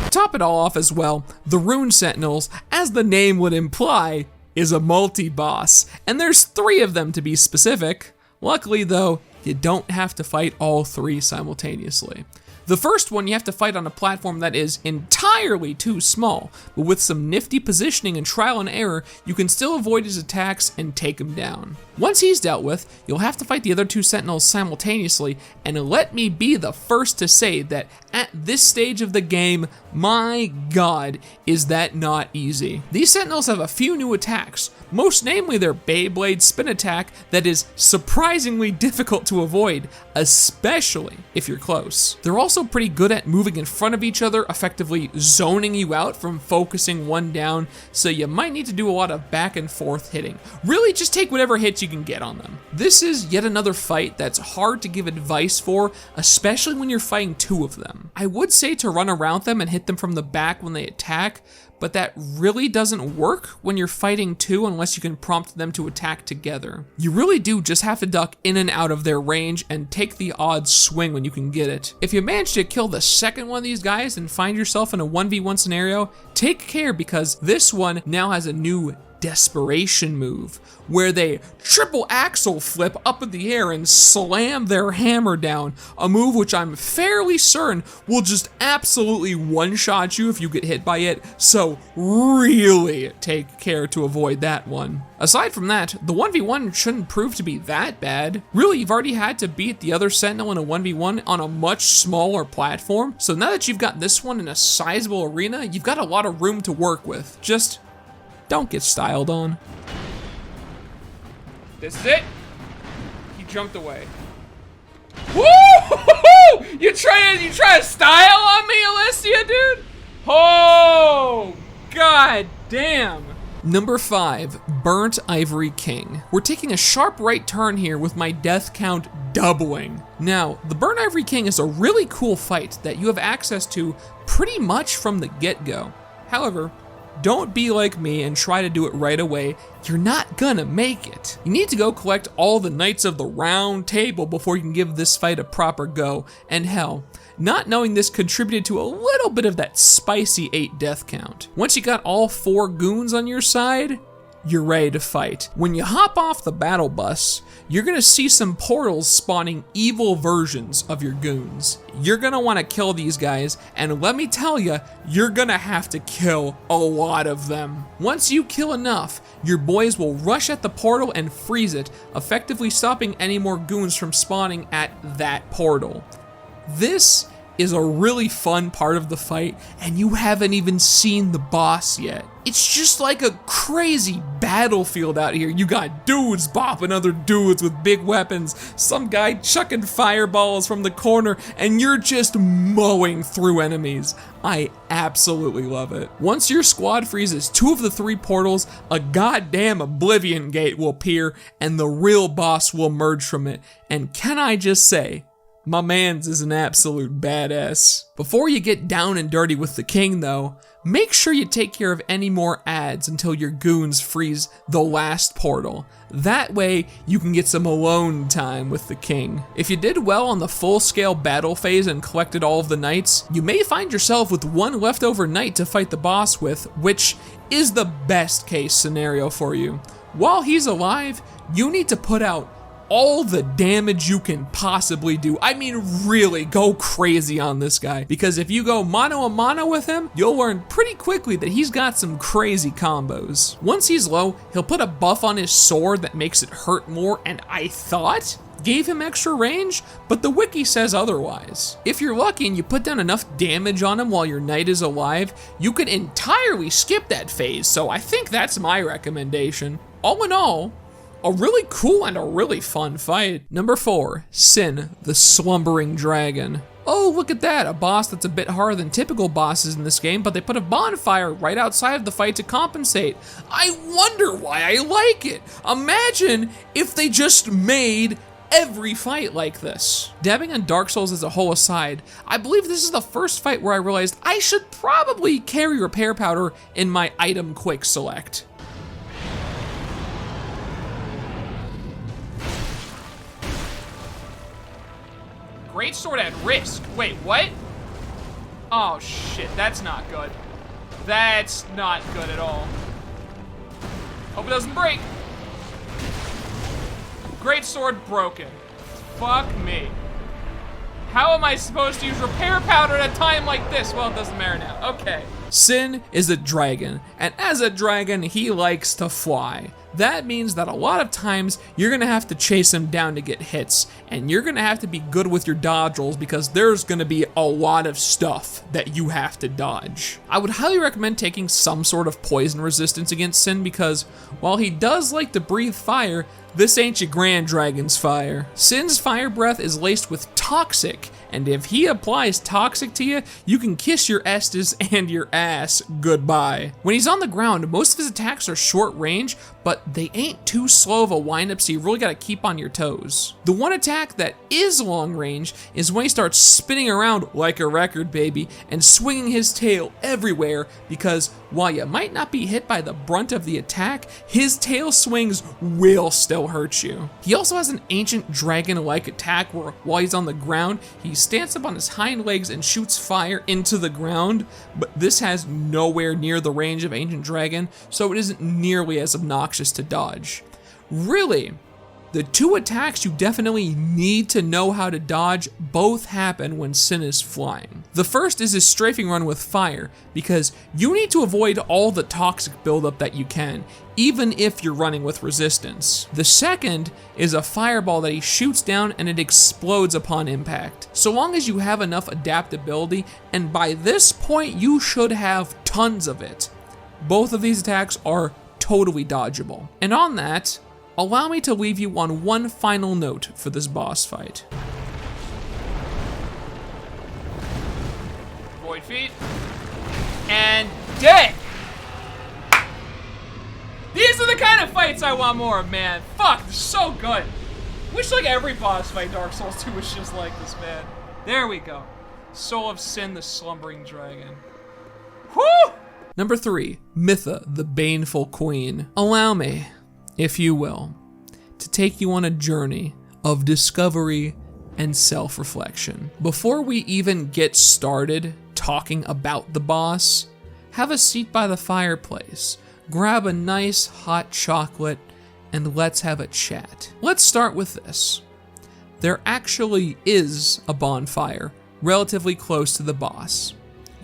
Top it all off as well, the Rune Sentinels, as the name would imply, is a multi-boss, and there's 3 of them to be specific. Luckily though, you don't have to fight all 3 simultaneously. The first one you have to fight on a platform that is entirely too small, but with some nifty positioning and trial and error, you can still avoid his attacks and take him down. Once he's dealt with, you'll have to fight the other 2 sentinels simultaneously, and let me be the first to say that at this stage of the game, my god, is that not easy. These sentinels have a few new attacks, most namely their Beyblade spin attack that is surprisingly difficult to avoid, especially if you're close. They're also also pretty good at moving in front of each other, effectively zoning you out from focusing one down, so you might need to do a lot of back and forth hitting. Really, just take whatever hits you can get on them. This is yet another fight that's hard to give advice for, especially when you're fighting two of them. I would say to run around them and hit them from the back when they attack, but that really doesn't work when you're fighting two unless you can prompt them to attack together. You really do just have to duck in and out of their range and take the odd swing when you can get it. If you manage to kill the second one of these guys and find yourself in a 1v1 scenario, take care because this one now has a new desperation move where they triple axle flip up in the air and slam their hammer down, a move which I'm fairly certain will just absolutely one-shot you if you get hit by it, so really take care to avoid that one. Aside from that, the 1v1 shouldn't prove to be that bad. Really, you've already had to beat the other Sentinel in a 1v1 on a much smaller platform, so now that you've got this one in a sizable arena, you've got a lot of room to work with. Just don't get styled on. This is it. He jumped away. Woo! You trying to style on me, Alessia, dude? Oh, god damn. Number 5, Burnt Ivory King. We're taking a sharp right turn here with my death count doubling. Now, the Burnt Ivory King is a really cool fight that you have access to pretty much from the get-go. However, don't be like me and try to do it right away. You're not gonna make it. You need to go collect all the Knights of the Round Table before you can give this fight a proper go. And hell, not knowing this contributed to a little bit of that spicy 8 death count. Once you got all 4 goons on your side, you're ready to fight. When you hop off the battle bus, you're gonna see some portals spawning evil versions of your goons. You're gonna wanna kill these guys, and let me tell you, you're gonna have to kill a lot of them. Once you kill enough, your boys will rush at the portal and freeze it, effectively stopping any more goons from spawning at that portal. This is a really fun part of the fight, and you haven't even seen the boss yet. It's just like a crazy battlefield out here. You got dudes bopping other dudes with big weapons, some guy chucking fireballs from the corner, and you're just mowing through enemies. I absolutely love it. Once your squad freezes 2 of the 3 portals, a goddamn Oblivion Gate will appear, and the real boss will emerge from it. And can I just say, my mans is an absolute badass. Before you get down and dirty with the king though, make sure you take care of any more ads until your goons freeze the last portal. That way you can get some alone time with the king. If you did well on the full-scale battle phase and collected all of the knights, you may find yourself with 1 leftover knight to fight the boss with, which is the best case scenario for you. While he's alive, you need to put out all the damage you can possibly do. I mean, really go crazy on this guy, because if you go mano a mano with him, you'll learn pretty quickly that he's got some crazy combos. Once he's low, he'll put a buff on his sword that makes it hurt more, and I thought gave him extra range, but the wiki says otherwise. If you're lucky and you put down enough damage on him while your knight is alive, you can entirely skip that phase, so I think that's my recommendation. All in all, a really cool and a really fun fight. Number 4, Sin, the Slumbering Dragon. Oh, look at that, a boss that's a bit harder than typical bosses in this game, but they put a bonfire right outside of the fight to compensate. I wonder why I like it. Imagine if they just made every fight like this. Dabbing on Dark Souls as a whole aside, I believe this is the first fight where I realized I should probably carry repair powder in my item quick select. Greatsword at risk. Wait, what? Oh shit, that's not good. That's not good at all. Hope it doesn't break. Greatsword broken. Fuck me. How am I supposed to use repair powder at a time like this? Well, it doesn't matter now. Okay. Sin is a dragon, and as a dragon, he likes to fly. That means that a lot of times you're gonna have to chase him down to get hits, and you're gonna have to be good with your dodge rolls because there's gonna be a lot of stuff that you have to dodge. I would highly recommend taking some sort of poison resistance against Sin because while he does like to breathe fire, this ain't your Grand Dragon's fire. Sin's fire breath is laced with toxic and if he applies toxic to you, you can kiss your Estes and your ass goodbye. When he's on the ground, most of his attacks are short range, but they ain't too slow of a windup, so you really gotta keep on your toes. The one attack that is long range is when he starts spinning around like a record, baby, and swinging his tail everywhere, because while you might not be hit by the brunt of the attack, his tail swings will still hurt you. He also has an ancient dragon-like attack where while he's on the ground, he stands up on his hind legs and shoots fire into the ground, but this has nowhere near the range of Ancient Dragon, so it isn't nearly as obnoxious to dodge. Really, the two attacks you definitely need to know how to dodge both happen when Sin is flying. The first is his strafing run with fire, because you need to avoid all the toxic buildup that you can, even if you're running with resistance. The second is a fireball that he shoots down and it explodes upon impact. So long as you have enough adaptability, and by this point you should have tons of it, both of these attacks are totally dodgeable. And on that, allow me to leave you on one final note for this boss fight. Void feet. And dead! These are the kind of fights I want more of, man. Fuck, they're so good. Wish like every boss fight Dark Souls 2 was just like this, man. There we go. Soul of Sin, the Slumbering Dragon. Whew! Number 3, Mytha, the Baneful Queen. Allow me, if you will, to take you on a journey of discovery and self-reflection. Before we even get started talking about the boss, have a seat by the fireplace, grab a nice hot chocolate, and let's have a chat. Let's start with this. There actually is a bonfire relatively close to the boss,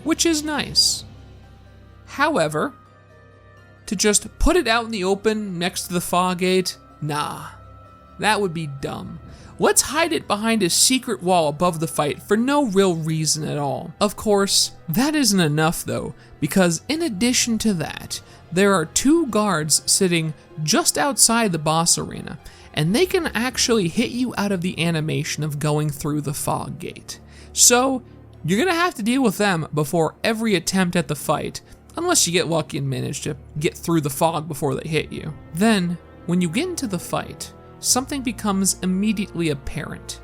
which is nice. However, to just put it out in the open next to the fog gate, nah, that would be dumb. Let's hide it behind a secret wall above the fight for no real reason at all. Of course, that isn't enough though, because in addition to that, there are 2 guards sitting just outside the boss arena, and they can actually hit you out of the animation of going through the fog gate. So, you're gonna have to deal with them before every attempt at the fight, unless you get lucky and manage to get through the fog before they hit you. Then, when you get into the fight, something becomes immediately apparent.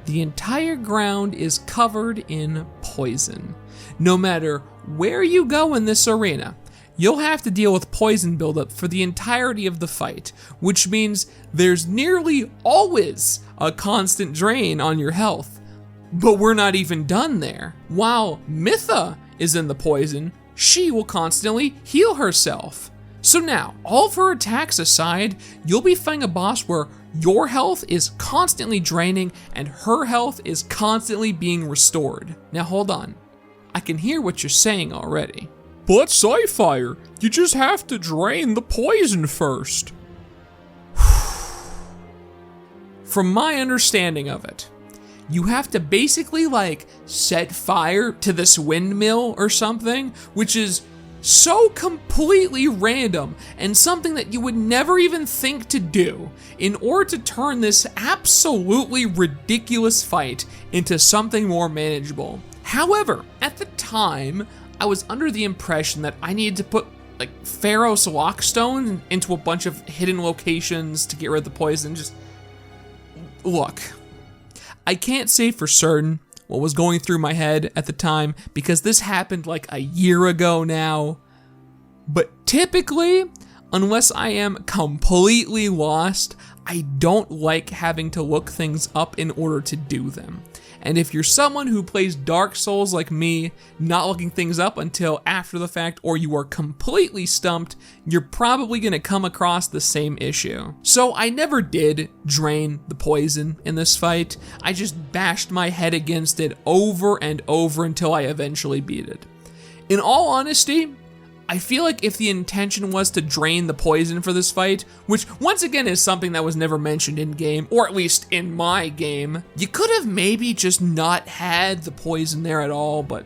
The entire ground is covered in poison. No matter where you go in this arena, you'll have to deal with poison buildup for the entirety of the fight, which means there's nearly always a constant drain on your health. But we're not even done there. While Mytha is in the poison, she will constantly heal herself. So now, all of her attacks aside, you'll be fighting a boss where your health is constantly draining and her health is constantly being restored. Now hold on, I can hear what you're saying already. But Seifyre, you just have to drain the poison first. From my understanding of it, you have to basically like set fire to this windmill or something, which is so completely random and something that you would never even think to do in order to turn this absolutely ridiculous fight into something more manageable. However, at the time, I was under the impression that I needed to put like Pharaoh's Lockstone into a bunch of hidden locations to get rid of the poison. Just look, I can't say for certain what was going through my head at the time because this happened like a year ago now. But typically, unless I am completely lost, I don't like having to look things up in order to do them. And if you're someone who plays Dark Souls like me, not looking things up until after the fact, or you are completely stumped, you're probably gonna come across the same issue. So I never did drain the poison in this fight. I just bashed my head against it over and over until I eventually beat it. In all honesty, I feel like if the intention was to drain the poison for this fight, which once again is something that was never mentioned in game, or at least in my game, you could have maybe just not had the poison there at all, but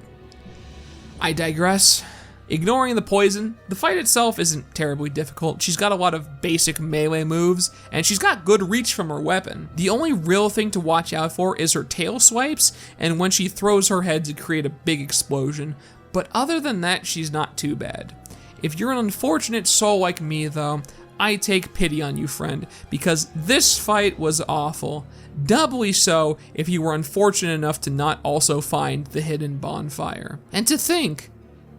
I digress. Ignoring the poison, the fight itself isn't terribly difficult. She's got a lot of basic melee moves, and she's got good reach from her weapon. The only real thing to watch out for is her tail swipes, and when she throws her head to create a big explosion. But other than that, she's not too bad. If you're an unfortunate soul like me though, I take pity on you, friend, because this fight was awful. Doubly so if you were unfortunate enough to not also find the hidden bonfire. And to think,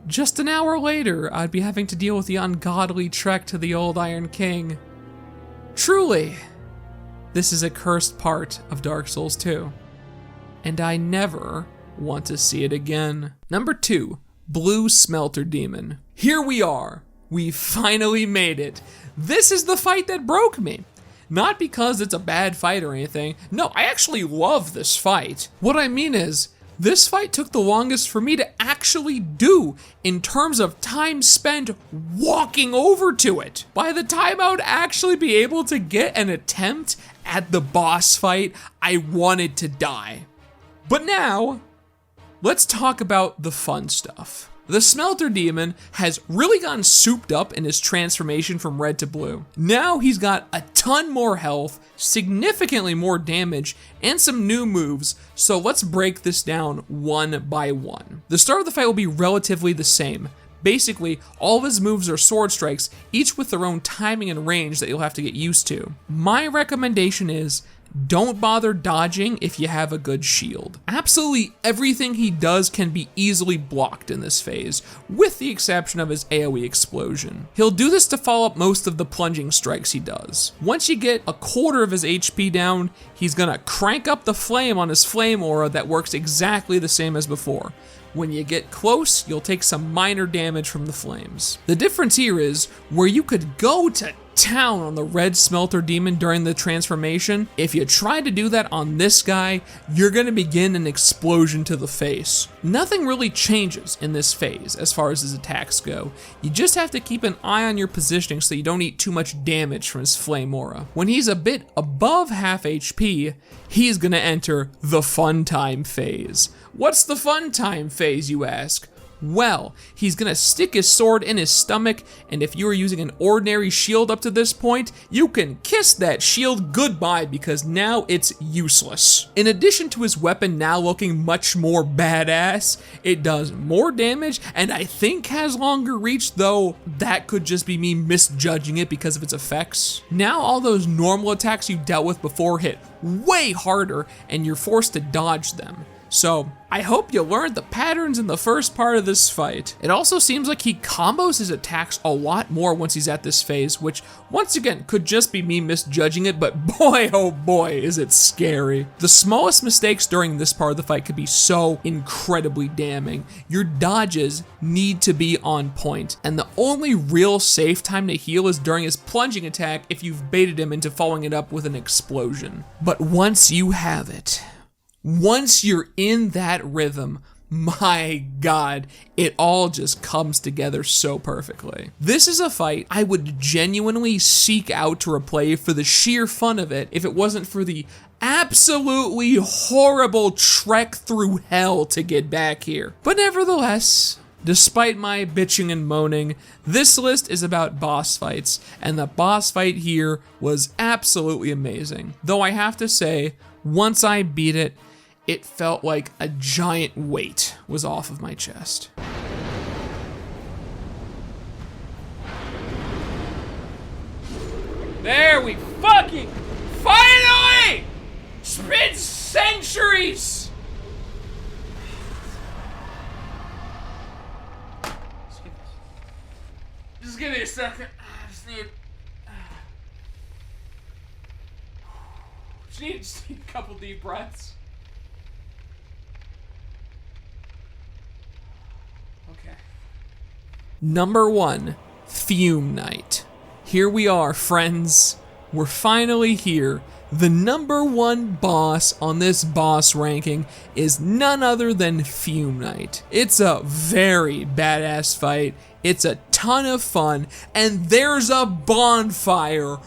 just an hour later, I'd be having to deal with the ungodly trek to the old Iron King. Truly, this is a cursed part of Dark Souls 2, and I never want to see it again. Number 2, Blue Smelter Demon. Here we are. We finally made it. This is the fight that broke me. Not because it's a bad fight or anything. No, I actually love this fight. What I mean is, this fight took the longest for me to actually do in terms of time spent walking over to it. By the time I would actually be able to get an attempt at the boss fight, I wanted to die. But now, let's talk about the fun stuff. The Smelter Demon has really gotten souped up in his transformation from red to blue. Now he's got a ton more health, significantly more damage, and some new moves, so let's break this down one by one. The start of the fight will be relatively the same. Basically, all of his moves are sword strikes, each with their own timing and range that you'll have to get used to. My recommendation is, don't bother dodging if you have a good shield. Absolutely everything he does can be easily blocked in this phase, with the exception of his AoE explosion. He'll do this to follow up most of the plunging strikes he does. Once you get a quarter of his HP down, he's gonna crank up the flame on his flame aura that works exactly the same as before. When you get close, you'll take some minor damage from the flames. The difference here is, where you could go to town on the red smelter demon during the transformation, if you try to do that on this guy, you're gonna begin an explosion to the face. Nothing really changes in this phase as far as his attacks go. You just have to keep an eye on your positioning so you don't eat too much damage from his flame aura. When he's a bit above half HP, he's gonna enter the fun time phase. What's the fun time phase, you ask? Well, he's gonna stick his sword in his stomach, and if you were using an ordinary shield up to this point, you can kiss that shield goodbye because now it's useless. In addition to his weapon now looking much more badass, it does more damage and I think has longer reach, though that could just be me misjudging it because of its effects. Now all those normal attacks you dealt with before hit way harder and you're forced to dodge them. So, I hope you learned the patterns in the first part of this fight. It also seems like he combos his attacks a lot more once he's at this phase, which, once again, could just be me misjudging it, but boy oh boy is it scary. The smallest mistakes during this part of the fight could be so incredibly damning. Your dodges need to be on point, and the only real safe time to heal is during his plunging attack if you've baited him into following it up with an explosion. But once you have it, once you're in that rhythm, my God, it all just comes together so perfectly. This is a fight I would genuinely seek out to replay for the sheer fun of it if it wasn't for the absolutely horrible trek through hell to get back here. But nevertheless, despite my bitching and moaning, this list is about boss fights, and the boss fight here was absolutely amazing. Though I have to say, once I beat it, it felt like a giant weight was off of my chest. There we fucking finally! It's been centuries! Just give me a second. I just need a couple deep breaths. Okay. Number 1, Fume Night. Here we are, friends. We're finally here. The number 1 boss on this boss ranking is none other than Fume Night. It's a very badass fight. It's a ton of fun, and there's a bonfire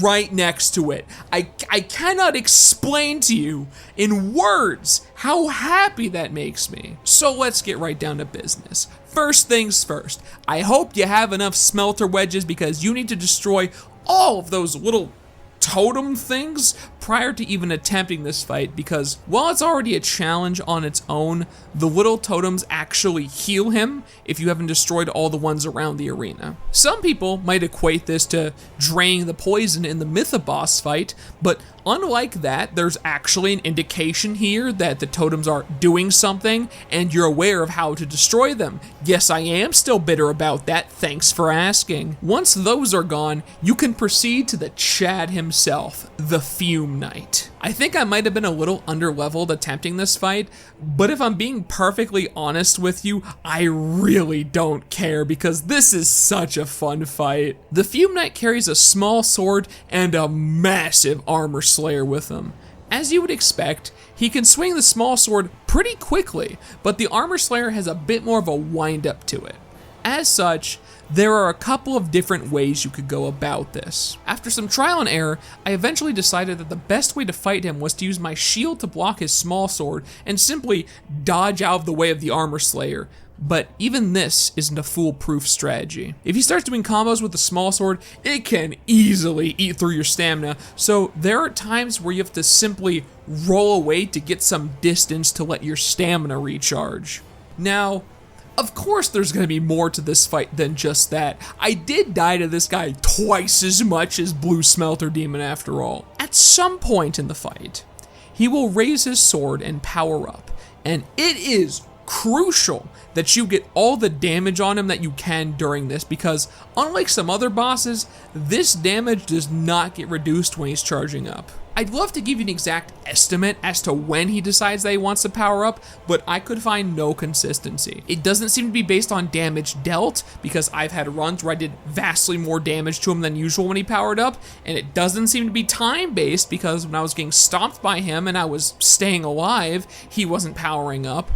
right next to it. I cannot explain to you in words how happy that makes me. So let's get right down to business. First things first, I hope you have enough smelter wedges because you need to destroy all of those little totem things prior to even attempting this fight, because while it's already a challenge on its own, the little totems actually heal him if you haven't destroyed all the ones around the arena. Some people might equate this to draining the poison in the Mythoboss fight, but unlike that, there's actually an indication here that the totems are doing something and you're aware of how to destroy them. Yes, I am still bitter about that, thanks for asking. Once those are gone, you can proceed to the Chad himself, the Fume Knight. I think I might have been a little underleveled attempting this fight, but if I'm being perfectly honest with you, I really don't care because this is such a fun fight. The Fume Knight carries a small sword and a massive armor slayer with him. As you would expect, he can swing the small sword pretty quickly, but the armor slayer has a bit more of a wind up to it. As such, there are a couple of different ways you could go about this. After some trial and error, I eventually decided that the best way to fight him was to use my shield to block his small sword and simply dodge out of the way of the armor slayer. But even this isn't a foolproof strategy. If he starts doing combos with the small sword, it can easily eat through your stamina, so there are times where you have to simply roll away to get some distance to let your stamina recharge. Now, of course there's going to be more to this fight than just that. I did die to this guy twice as much as Blue Smelter Demon after all. At some point in the fight, he will raise his sword and power up, and it is crucial that you get all the damage on him that you can during this, because unlike some other bosses, this damage does not get reduced when he's charging up. I'd love to give you an exact estimate as to when he decides that he wants to power up, but I could find no consistency. It doesn't seem to be based on damage dealt, because I've had runs where I did vastly more damage to him than usual when he powered up, and it doesn't seem to be time-based, because when I was getting stomped by him and I was staying alive, he wasn't powering up.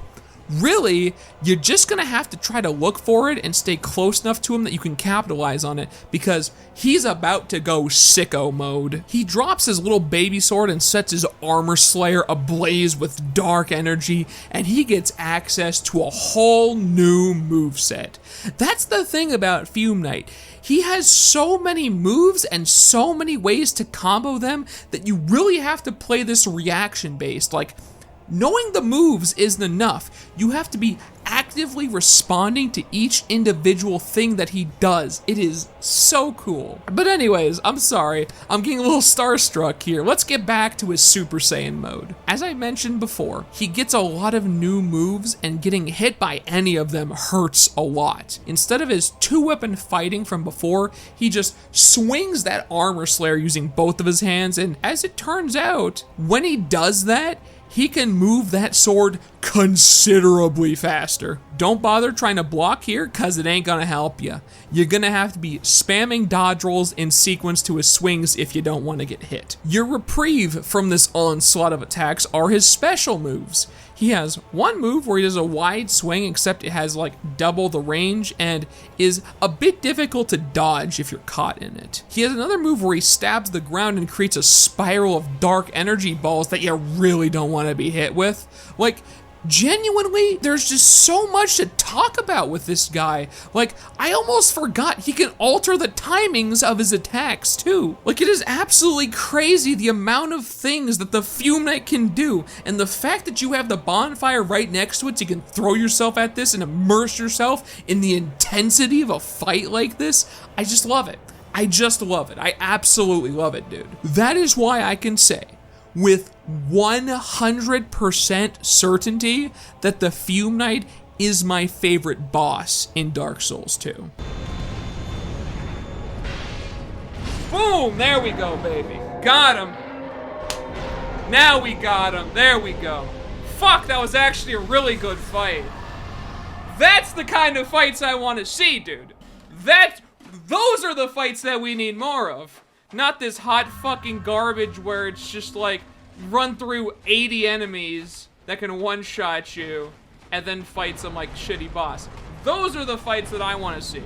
Really, you're just gonna have to try to look for it and stay close enough to him that you can capitalize on it, because he's about to go sicko mode. He drops his little baby sword and sets his armor slayer ablaze with dark energy, and he gets access to a whole new moveset. That's the thing about Fume Knight. He has so many moves and so many ways to combo them that you really have to play this reaction based. Like, knowing the moves isn't enough. You have to be actively responding to each individual thing that he does. It is so cool. But anyways, I'm sorry, I'm getting a little starstruck here. Let's get back to his Super Saiyan mode. As I mentioned before, he gets a lot of new moves, and getting hit by any of them hurts a lot. Instead of his two-weapon fighting from before, he just swings that armor slayer using both of his hands, and as it turns out, when he does that, he can move that sword considerably faster. Don't bother trying to block here, cause it ain't gonna help you. You're gonna have to be spamming dodge rolls in sequence to his swings if you don't want to get hit. Your reprieve from this onslaught of attacks are his special moves. He has one move where he does a wide swing, except it has like double the range and is a bit difficult to dodge if you're caught in it. He has another move where he stabs the ground and creates a spiral of dark energy balls that you really don't want to be hit with. Like, genuinely, there's just so much to talk about with this guy. Like, I almost forgot he can alter the timings of his attacks too. Like, it is absolutely crazy the amount of things that the Fume Knight can do, and the fact that you have the bonfire right next to it so you can throw yourself at this and immerse yourself in the intensity of a fight like this, I just love it. I just love it. I absolutely love it, dude. That is why I can say, with 100% certainty, that the Fume Knight is my favorite boss in Dark Souls 2. Boom! There we go, baby. Got him. Now we got him. There we go. Fuck, that was actually a really good fight. That's the kind of fights I want to see, dude. Those are the fights that we need more of. Not this hot fucking garbage where it's just like run through 80 enemies that can one-shot you and then fight some like shitty boss. Those are the fights that I want to see.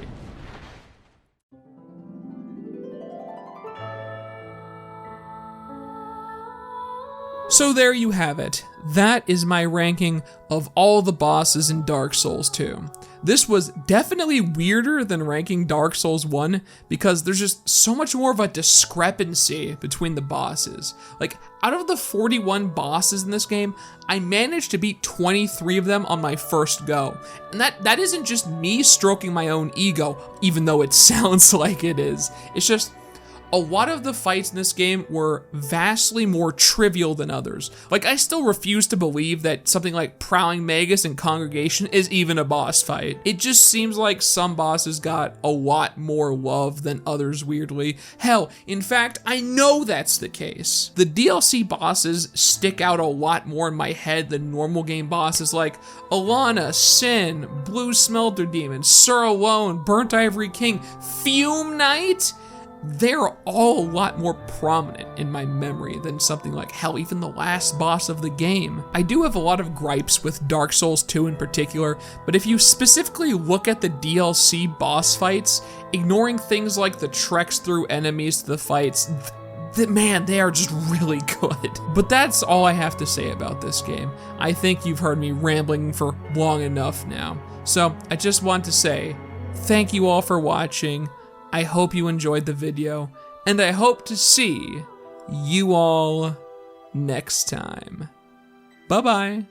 So there you have it. That is my ranking of all the bosses in Dark Souls 2. This was definitely weirder than ranking Dark Souls 1 because there's just so much more of a discrepancy between the bosses. Like, out of the 41 bosses in this game, I managed to beat 23 of them on my first go. And that isn't just me stroking my own ego, even though it sounds like it is. It's just, a lot of the fights in this game were vastly more trivial than others. Like, I still refuse to believe that something like Prowling Magus and Congregation is even a boss fight. It just seems like some bosses got a lot more love than others, weirdly. Hell, in fact, I know that's the case. The DLC bosses stick out a lot more in my head than normal game bosses like Alana, Sin, Blue Smelter Demon, Sir Alone, Burnt Ivory King, Fume Knight. They're all a lot more prominent in my memory than something like, hell, even the last boss of the game. I do have a lot of gripes with Dark Souls 2 in particular, but if you specifically look at the DLC boss fights, ignoring things like the treks through enemies to the fights, man, they are just really good. But that's all I have to say about this game. I think you've heard me rambling for long enough now. So I just want to say, thank you all for watching. I hope you enjoyed the video, and I hope to see you all next time. Bye-bye.